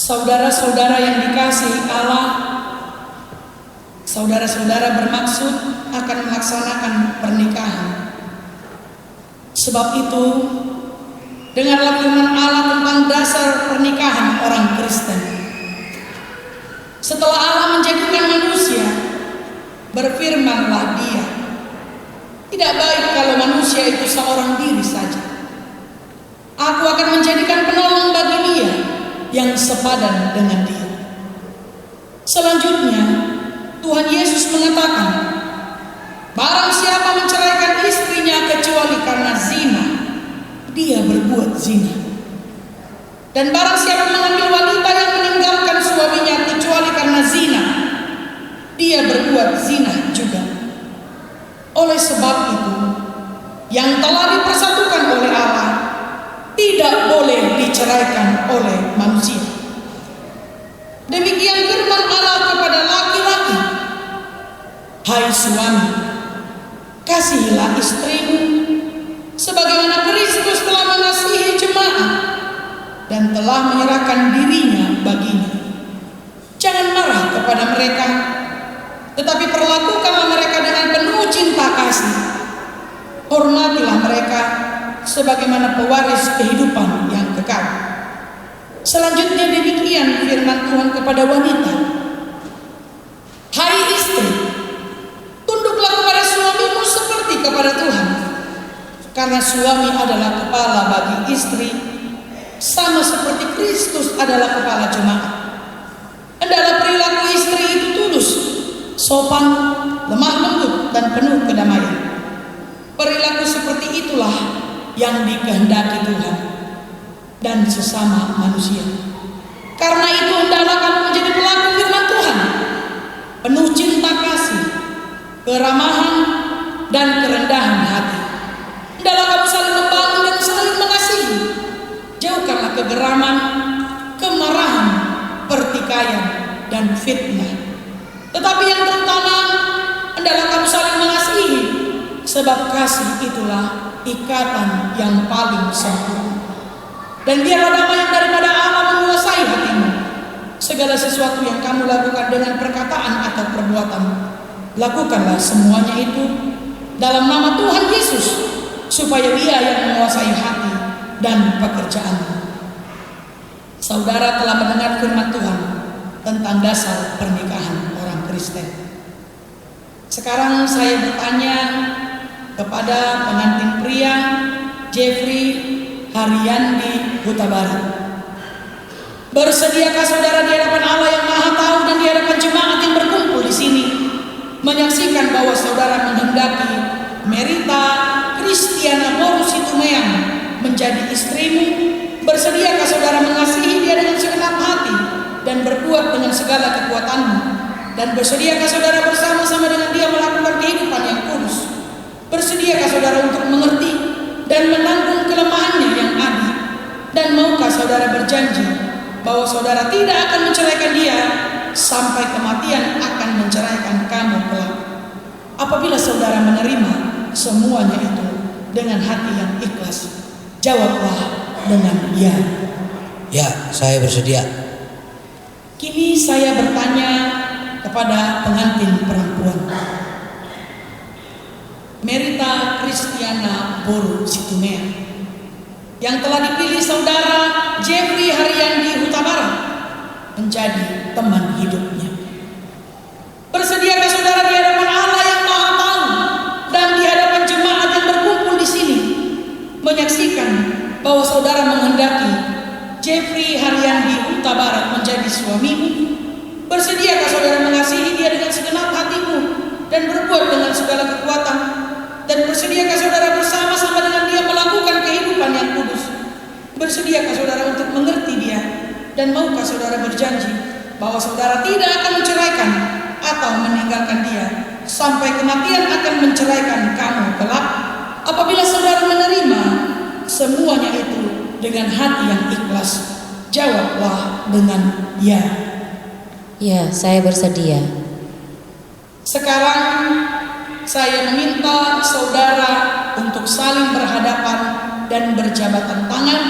Saudara-saudara yang dikasihi Allah, saudara-saudara bermaksud akan melaksanakan pernikahan. Sebab itu, dengarlah firman Allah tentang dasar pernikahan orang Kristen. Setelah Allah menjadikan manusia, berfirmanlah Dia, tidak baik kalau manusia itu seorang diri saja. Aku akan menjadikan penolong bagi dia yang sepadan dengan dia. Selanjutnya Tuhan Yesus mengatakan, barang siapa menceraikan istrinya kecuali karena zina, dia berbuat zina. Dan barang siapa mengambil wanita yang meninggalkan suaminya kecuali karena zina, dia berbuat zina juga. Oleh sebab itu, yang telah dipersatukan oleh Allah tidak boleh diceraikan oleh manusia. Demikian firman Allah kepada laki-laki, hai suami, kasihilah istrimu sebagaimana Kristus telah mengasihi jemaat dan telah menyerahkan dirinya baginya. Jangan marah kepada mereka, tetapi perlakukanlah mereka dengan penuh cinta kasih. Hormatilah mereka sebagaimana pewaris kehidupan yang kekal. Selanjutnya demikian firman Tuhan kepada wanita, hai istri, tunduklah kepada suamimu seperti kepada Tuhan, karena suami adalah kepala bagi istri, sama seperti Kristus adalah kepala jemaat. Hendaklah perilaku istri itu tulus, sopan, lemah lembut, dan penuh kedamaian. yang dikehendaki Tuhan dan sesama manusia. Karena itu hendaklah kamu menjadi pelaku firman Tuhan, penuh cinta kasih, keramahan, dan kerendahan hati. Hendaklah kamu saling membangun dan saling mengasihi. Jauhkanlah kegeraman, kemarahan, pertikaian, dan fitnah. Tetapi yang terutama, hendaklah kamu saling mengasihi, sebab kasih itulah ikatan yang paling sempurna. Dan biarlah damai yang daripada Allah menguasai hatimu. Segala sesuatu yang kamu lakukan dengan perkataan atau perbuatan, lakukanlah semuanya itu dalam nama Tuhan Yesus, supaya Dia yang menguasai hati dan pekerjaanmu. Saudara telah mendengar firman Tuhan tentang dasar pernikahan orang Kristen. Sekarang saya bertanya kepada pengantin pria Jeffrey Haryandi Huta Barat. Bersediakah saudara di hadapan Allah yang Maha Tahu dan di hadapan jemaat yang berkumpul di sini menyaksikan bahwa saudara menghendaki Merita Kristiana Boru Situmeang menjadi istrimu? Bersediakah saudara mengasihi dia dengan segenap hati dan berbuat dengan segala kekuatanmu? Dan bersediakah saudara bersama-sama dengan dia melakukan kehidupan yang kudus? Bersediakah saudara untuk mengerti dan menanggung kelemahannya yang ada? Dan maukah saudara berjanji bahwa saudara tidak akan menceraikan dia sampai kematian akan menceraikan kamu kelak? Apabila saudara menerima semuanya itu dengan hati yang ikhlas, jawablah dengan ya. Ya, saya bersedia. Kini saya bertanya kepada pengantin perempuan, Merita Kristiana Boru Situmeang, yang telah dipilih saudara Jeffrey Haryandi Huta Barat menjadi teman hidupnya. Bersediakah saudara di hadapan Allah yang Maha Tahu dan di hadapan jemaat yang berkumpul di sini menyaksikan bahwa saudara menghendaki Jeffrey Haryandi Huta Barat menjadi suamimu? Bersediakah saudara mengasihi dia dengan segenap hatimu dan berbuat dengan segala kekuatan? Dan bersediakah saudara bersama-sama dengan dia melakukan kehidupan yang kudus? Bersediakah saudara untuk mengerti dia? Dan maukah saudara berjanji bahwa saudara tidak akan menceraikan atau meninggalkan dia sampai kematian akan menceraikan kamu kelak? Apabila saudara menerima semuanya itu dengan hati yang ikhlas, jawablah dengan ya. Ya, saya bersedia. Sekarang saya meminta saudara untuk saling berhadapan dan berjabatan tangan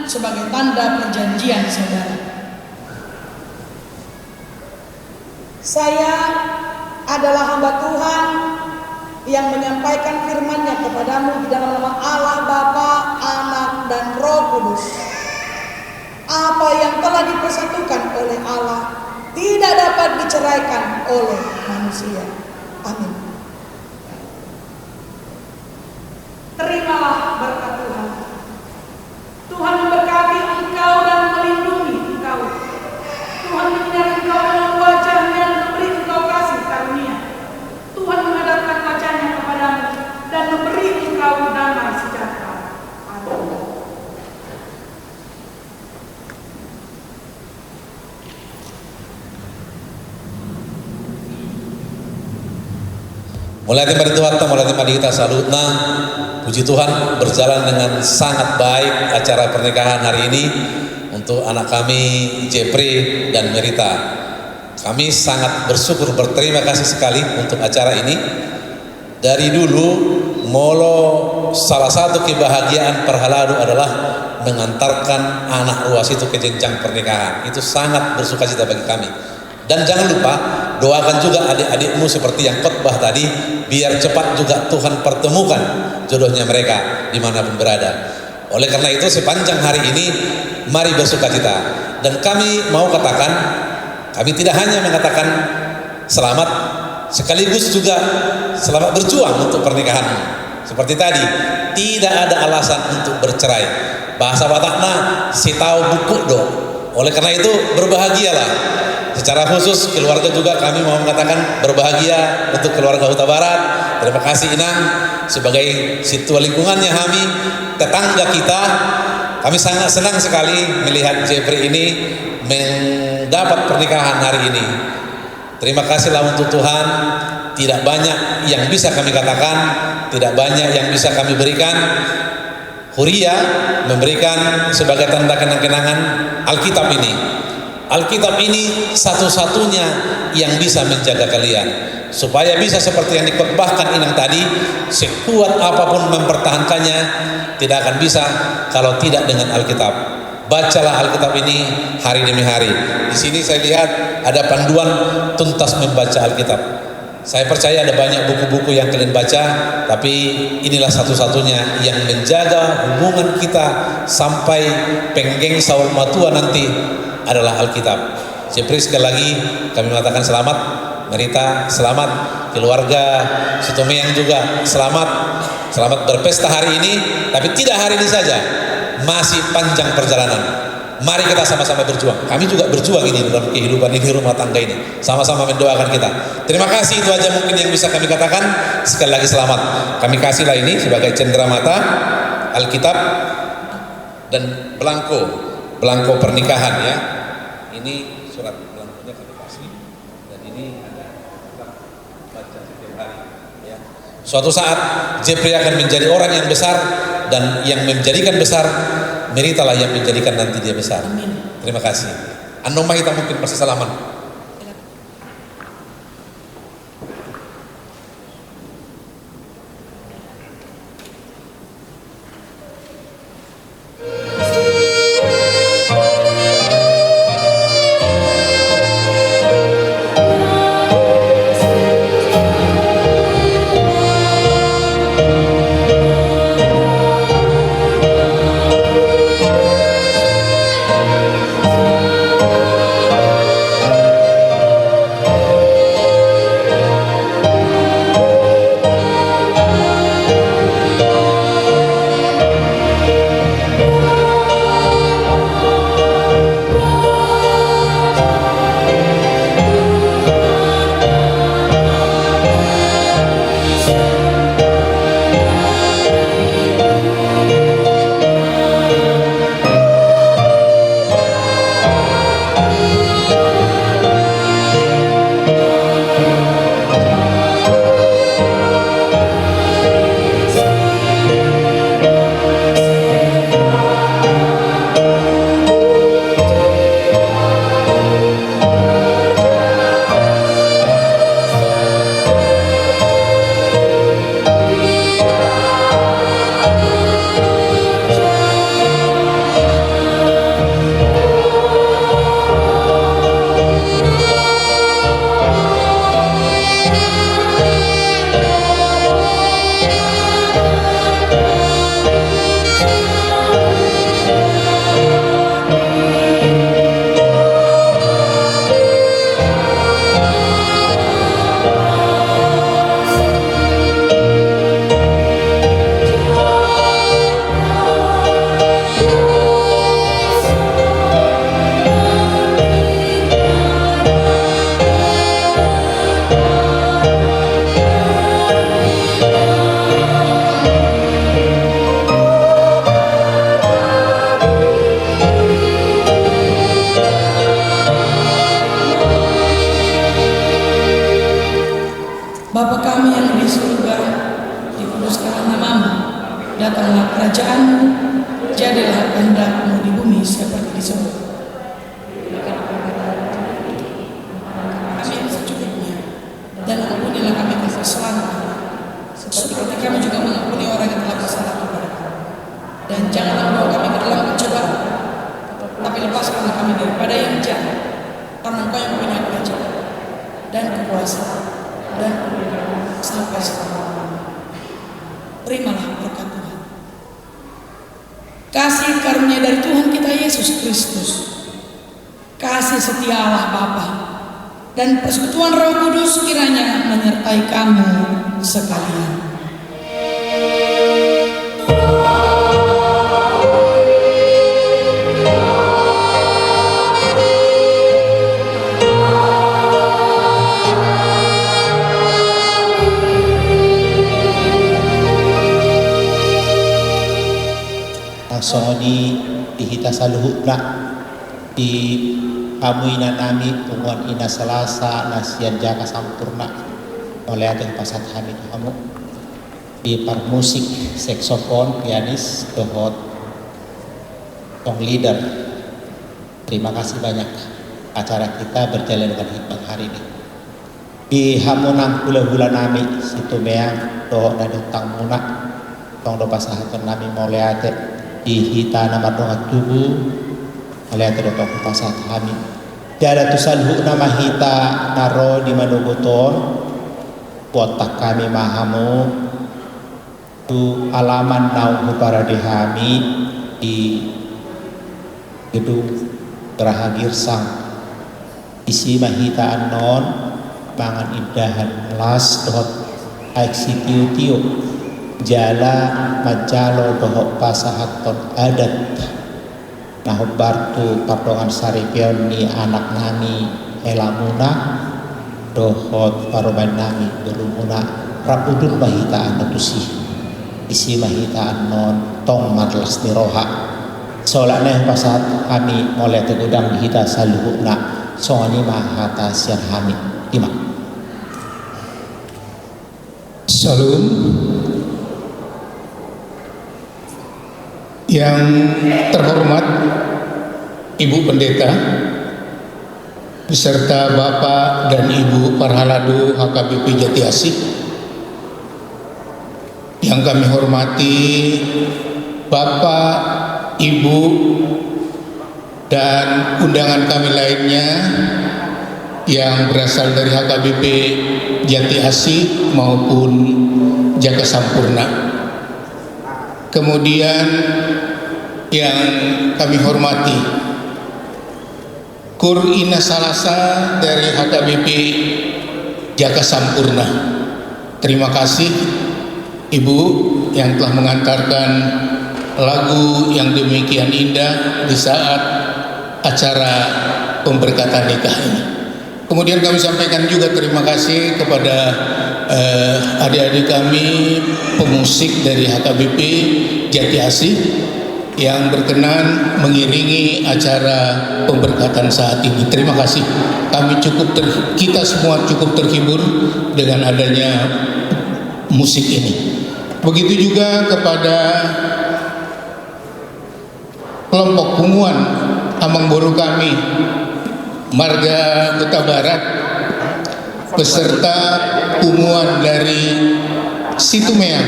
sebagai tanda perjanjian saudara. Saya adalah hamba Tuhan yang menyampaikan firman-Nya kepadamu di dalam nama Allah Bapa, Anak, dan Roh Kudus. Apa yang telah dipersatukan oleh Allah tidak dapat diceraikan oleh manusia. Amin. Terimalah berkat Tuhan. Tuhan memberkati engkau dan melindungi engkau. Tuhan menyinari engkau dengan wajah-Nya dan memberi engkau kasih karunia. Tuhan menghadapkan wajah-Nya kepadamu dan memberi engkau damai sejahtera. Amin. Mulai tema dituatkan, mulai tema kita salutna. Puji Tuhan, berjalan dengan sangat baik acara pernikahan hari ini untuk anak kami Jeffrey dan Merita. Kami sangat bersyukur, berterima kasih sekali untuk acara ini. Dari dulu molo salah satu kebahagiaan perhaladu adalah mengantarkan anak ruas itu ke jenjang pernikahan. Itu sangat bersukacita bagi kami. Dan jangan lupa doakan juga adik-adikmu seperti yang khotbah tadi, biar cepat juga Tuhan pertemukan jodohnya mereka dimanapun berada. Oleh karena itu sepanjang hari ini mari bersukacita. Dan kami mau katakan, kami tidak hanya mengatakan selamat, sekaligus juga selamat berjuang untuk pernikahanmu. Seperti tadi, tidak ada alasan untuk bercerai. Bahasa Batakna si tahu buku do. Oleh karena itu berbahagialah. Secara khusus keluarga juga kami mau mengatakan berbahagia untuk keluarga Huta Barat. Terima kasih Inang sebagai situa lingkungannya kami, tetangga kita. Kami sangat senang sekali melihat Jeffrey ini mendapat pernikahan hari ini. Terima kasihlah untuk Tuhan. Tidak banyak yang bisa kami katakan, tidak banyak yang bisa kami berikan. Huria memberikan sebagai tanda kenang-kenangan Alkitab ini. Alkitab ini satu-satunya yang bisa menjaga kalian supaya bisa seperti yang dikotbahkan Inang tadi, sekuat apapun mempertahankannya tidak akan bisa kalau tidak dengan Alkitab. Bacalah Alkitab ini hari demi hari. Di sini saya lihat ada panduan tuntas membaca Alkitab. Saya percaya ada banyak buku-buku yang kalian baca, tapi inilah satu-satunya yang menjaga hubungan kita sampai penggeng saul matua nanti adalah Alkitab. Jeffrey sekali lagi kami mengatakan selamat, Merita selamat, keluarga Sutomeyang juga selamat. Selamat berpesta hari ini, tapi tidak hari ini saja, masih panjang perjalanan. Mari kita sama-sama berjuang. Kami juga berjuang ini dalam kehidupan ini, rumah tangga ini. Sama-sama mendoakan kita. Terima kasih, itu aja mungkin yang bisa kami katakan. Sekali lagi selamat. Kami kasihlah ini sebagai cenderamata Alkitab dan belangko pernikahan ya. Ini surat belangkonya kami kasih dan ini ada baca setiap hari ya. Suatu saat Jeffrey akan menjadi orang yang besar dan yang menjadikan besar Merita lah yang menjadikan nanti dia besar. Amin. Terima kasih. Anoma kita mungkin pasti salaman. Bapa kami yang di surga, dikuduskanlah namamu, datanglah kerajaanmu, jadilah kehendak-Mu di bumi seperti di surga. Kami yang secukupnya, dan ampunilah kami kesalahan kami, seperti kami juga mengampuni orang yang telah bersalah kepada kami. Dan janganlah membawa kami ke dalam pencobaan, tapi lepaskanlah kami daripada yang jahat, karena Engkau yang punya kerajaan dan kekuasaan dan sampai selama-lamanya. Terimalah berkat Tuhan. Kasih karunia dari Tuhan kita Yesus Kristus, kasih setia Allah Bapa, dan persekutuan Roh Kudus kiranya menyertai kamu sekalian. soni dihita saluhukna di kamuina nami tunguan ina selasa nasian jaka sampurna oleh adeng pasat hamid kamu di par musik saksofon pianis dohot tong leader. Terima kasih banyak, acara kita berjalan dengan hikmat hari ini. Di hamunang kula-kula nami situ meang dohot na dutang munak tong do pasahaton nami moleate di hita nama doa tubuh moleate do tong pasat kami jada tusalhu nama hita naro di manubuton botak kami mahamu tu alaman naung para dihami di gedung Geraha Girsang isi mahita anon mangan indahan las dohot aik sitiu-tiu jala majalo dohok pasahaton adat nahob bartu pardongan saripion ni anak nami elamuna dohot paroban nami berumuna rapudur mahita anatusi isi mahita anon tong madlas niroha soalnya pasat kami mulai tegudang dihita saluhukna soalnya mahata sian kami ima Salam. Yang terhormat Ibu Pendeta beserta Bapak dan Ibu Parhaladu HKBP Jati Asih, yang kami hormati Bapak, Ibu, dan undangan kami lainnya yang berasal dari HKBP Jati Asih maupun Jaka Sampurna. Kemudian yang kami hormati Kur Ina Salasa dari HKBP Jaka Sampurna. Terima kasih Ibu yang telah mengantarkan lagu yang demikian indah di saat acara pemberkatan nikah ini. Kemudian kami sampaikan juga terima kasih kepada adik-adik kami pemusik dari HKBP Jati Asih yang berkenan mengiringi acara pemberkatan saat ini. Terima kasih. Kami kita semua cukup terhibur dengan adanya musik ini. Begitu juga kepada kelompok Punguan Amang Boru kami Marga Kota Barat beserta Punguan dari Situmeang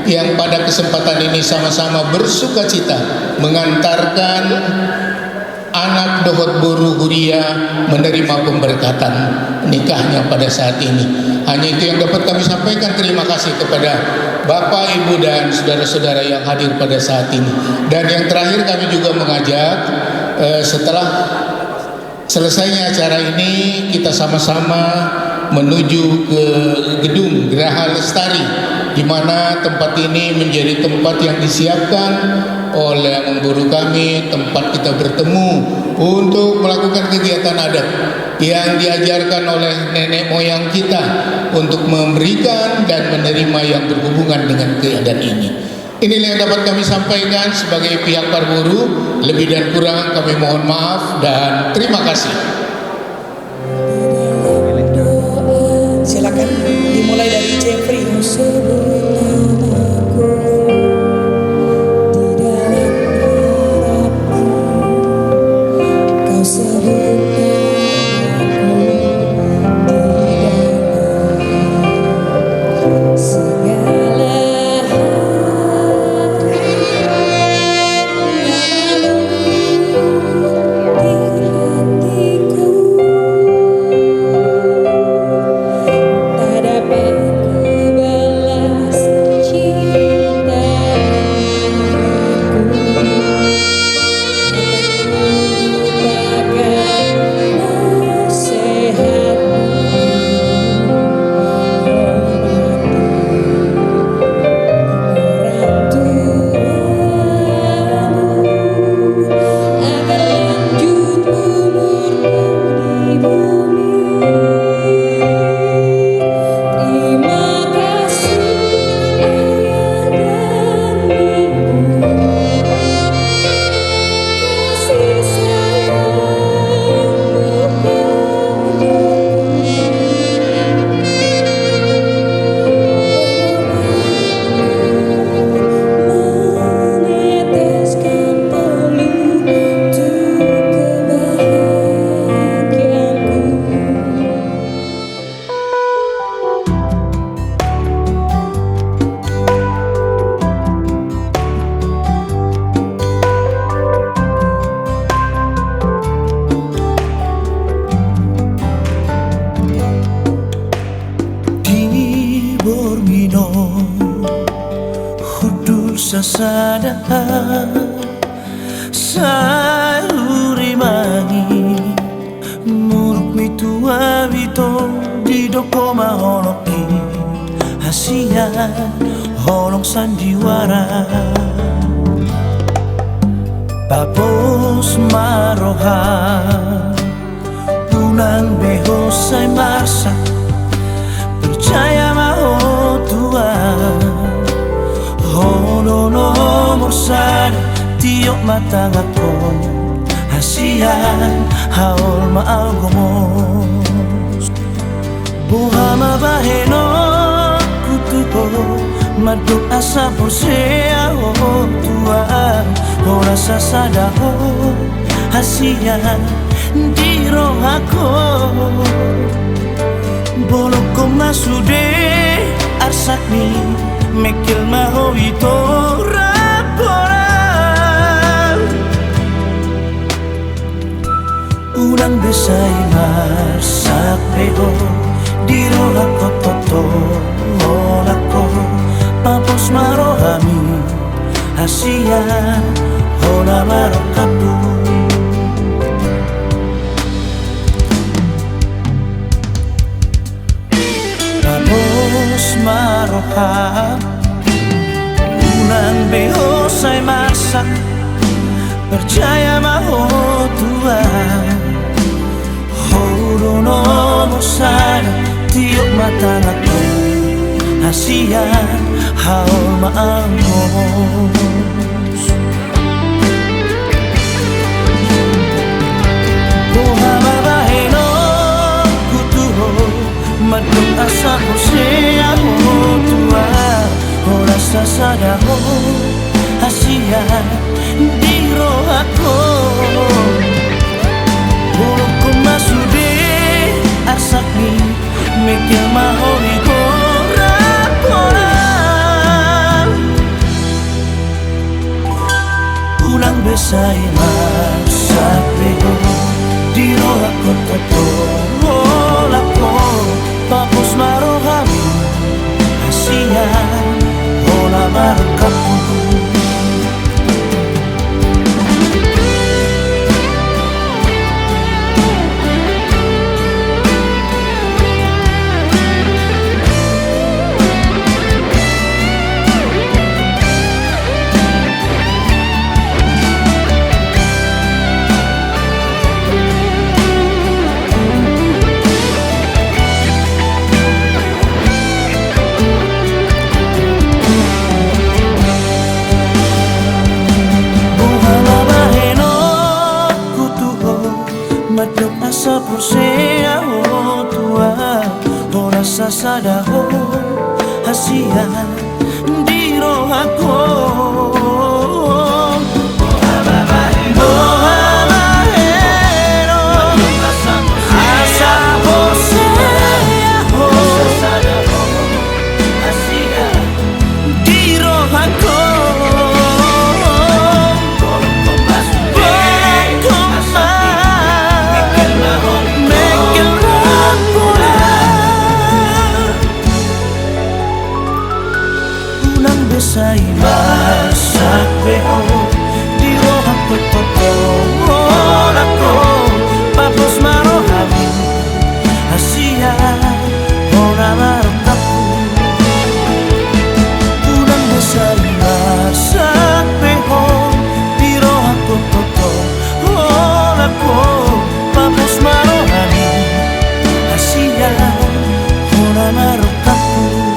yang pada kesempatan ini sama-sama bersuka cita mengantarkan anak dohot boru Huria menerima pemberkatan nikahnya pada saat ini. Hanya itu yang dapat kami sampaikan. Terima kasih kepada Bapak, Ibu, dan saudara-saudara yang hadir pada saat ini. Dan yang terakhir kami juga mengajak setelah selesainya acara ini kita sama-sama menuju ke gedung Geraha Lestari, di mana tempat ini menjadi tempat yang disiapkan oleh memburu kami, tempat kita bertemu untuk melakukan kegiatan adat yang diajarkan oleh nenek moyang kita untuk memberikan dan menerima yang berhubungan dengan keadaan ini. Inilah yang dapat kami sampaikan sebagai pihak Parburu. Lebih dan kurang kami mohon maaf dan terima kasih. Silakan dimulai dari Jeffrey. Hatiku sadar saruri mangi muruk mitua wito di doko maholoki hasian holong sandiwara papos maroha unang behosay marsa percaya maho Tuhan holo nomor sada tiok matang ako hasian haol maalgomos buha mabaheno kutupo maduk asa por sea oh Tuhan ora sasadaho hasian di roh ako bolok ko masude arsakni mekil maho ito raporan unang besay marsak peo di roh ako toto ko papos marohami hasian hona marokapu maroha unang behosay masak percaya maho Tuhan holo nomor sada tiok mata ako hasian haol maangos buha mabaheno kutuho madung asa ko siya oh Tuhan ora sasadaho hasian di roh ako bulok ko masude arsakni mekil maho iko raporan unang besay marsak peo di roh ako totoo lako papos marohami hasian hola markapu asa por sea oh Tuhan ora sasadaho hasian di roh ako asa por sea oh hasian di roh ako besay marsak peo di roh ako totoo lako papos marohami hasian ora marokapu unang besay marsak peo di roh ako totoo lako papos marohami hasian ora marokapu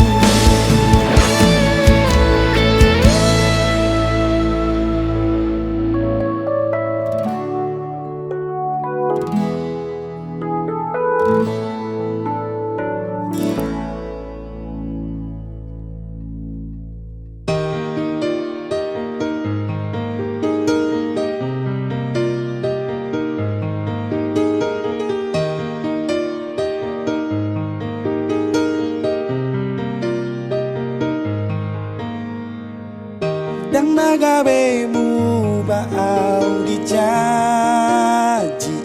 Dang nagabe mo baaw di jaji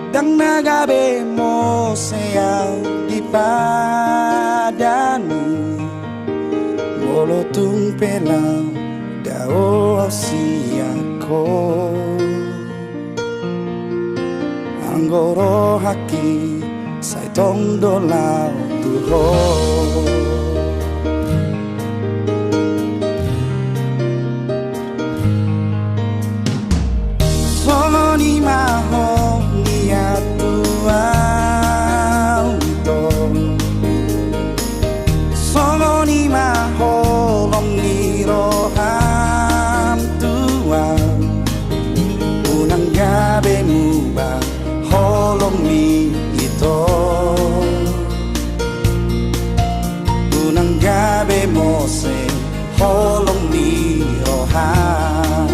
Dang nagabe mo sayaw di padanu Mo Holo tung pelau dao siako Anggoro haki sai tong dolau tuho Solo ni maho ni atua ito Solo ni maho long ni roham tua Unang gabi mo ba holong ni ito Unang gabi mo se holong ni roham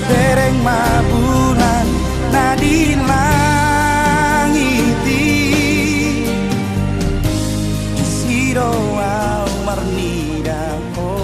Dereng mabulan na di langiti Siro au marnida ho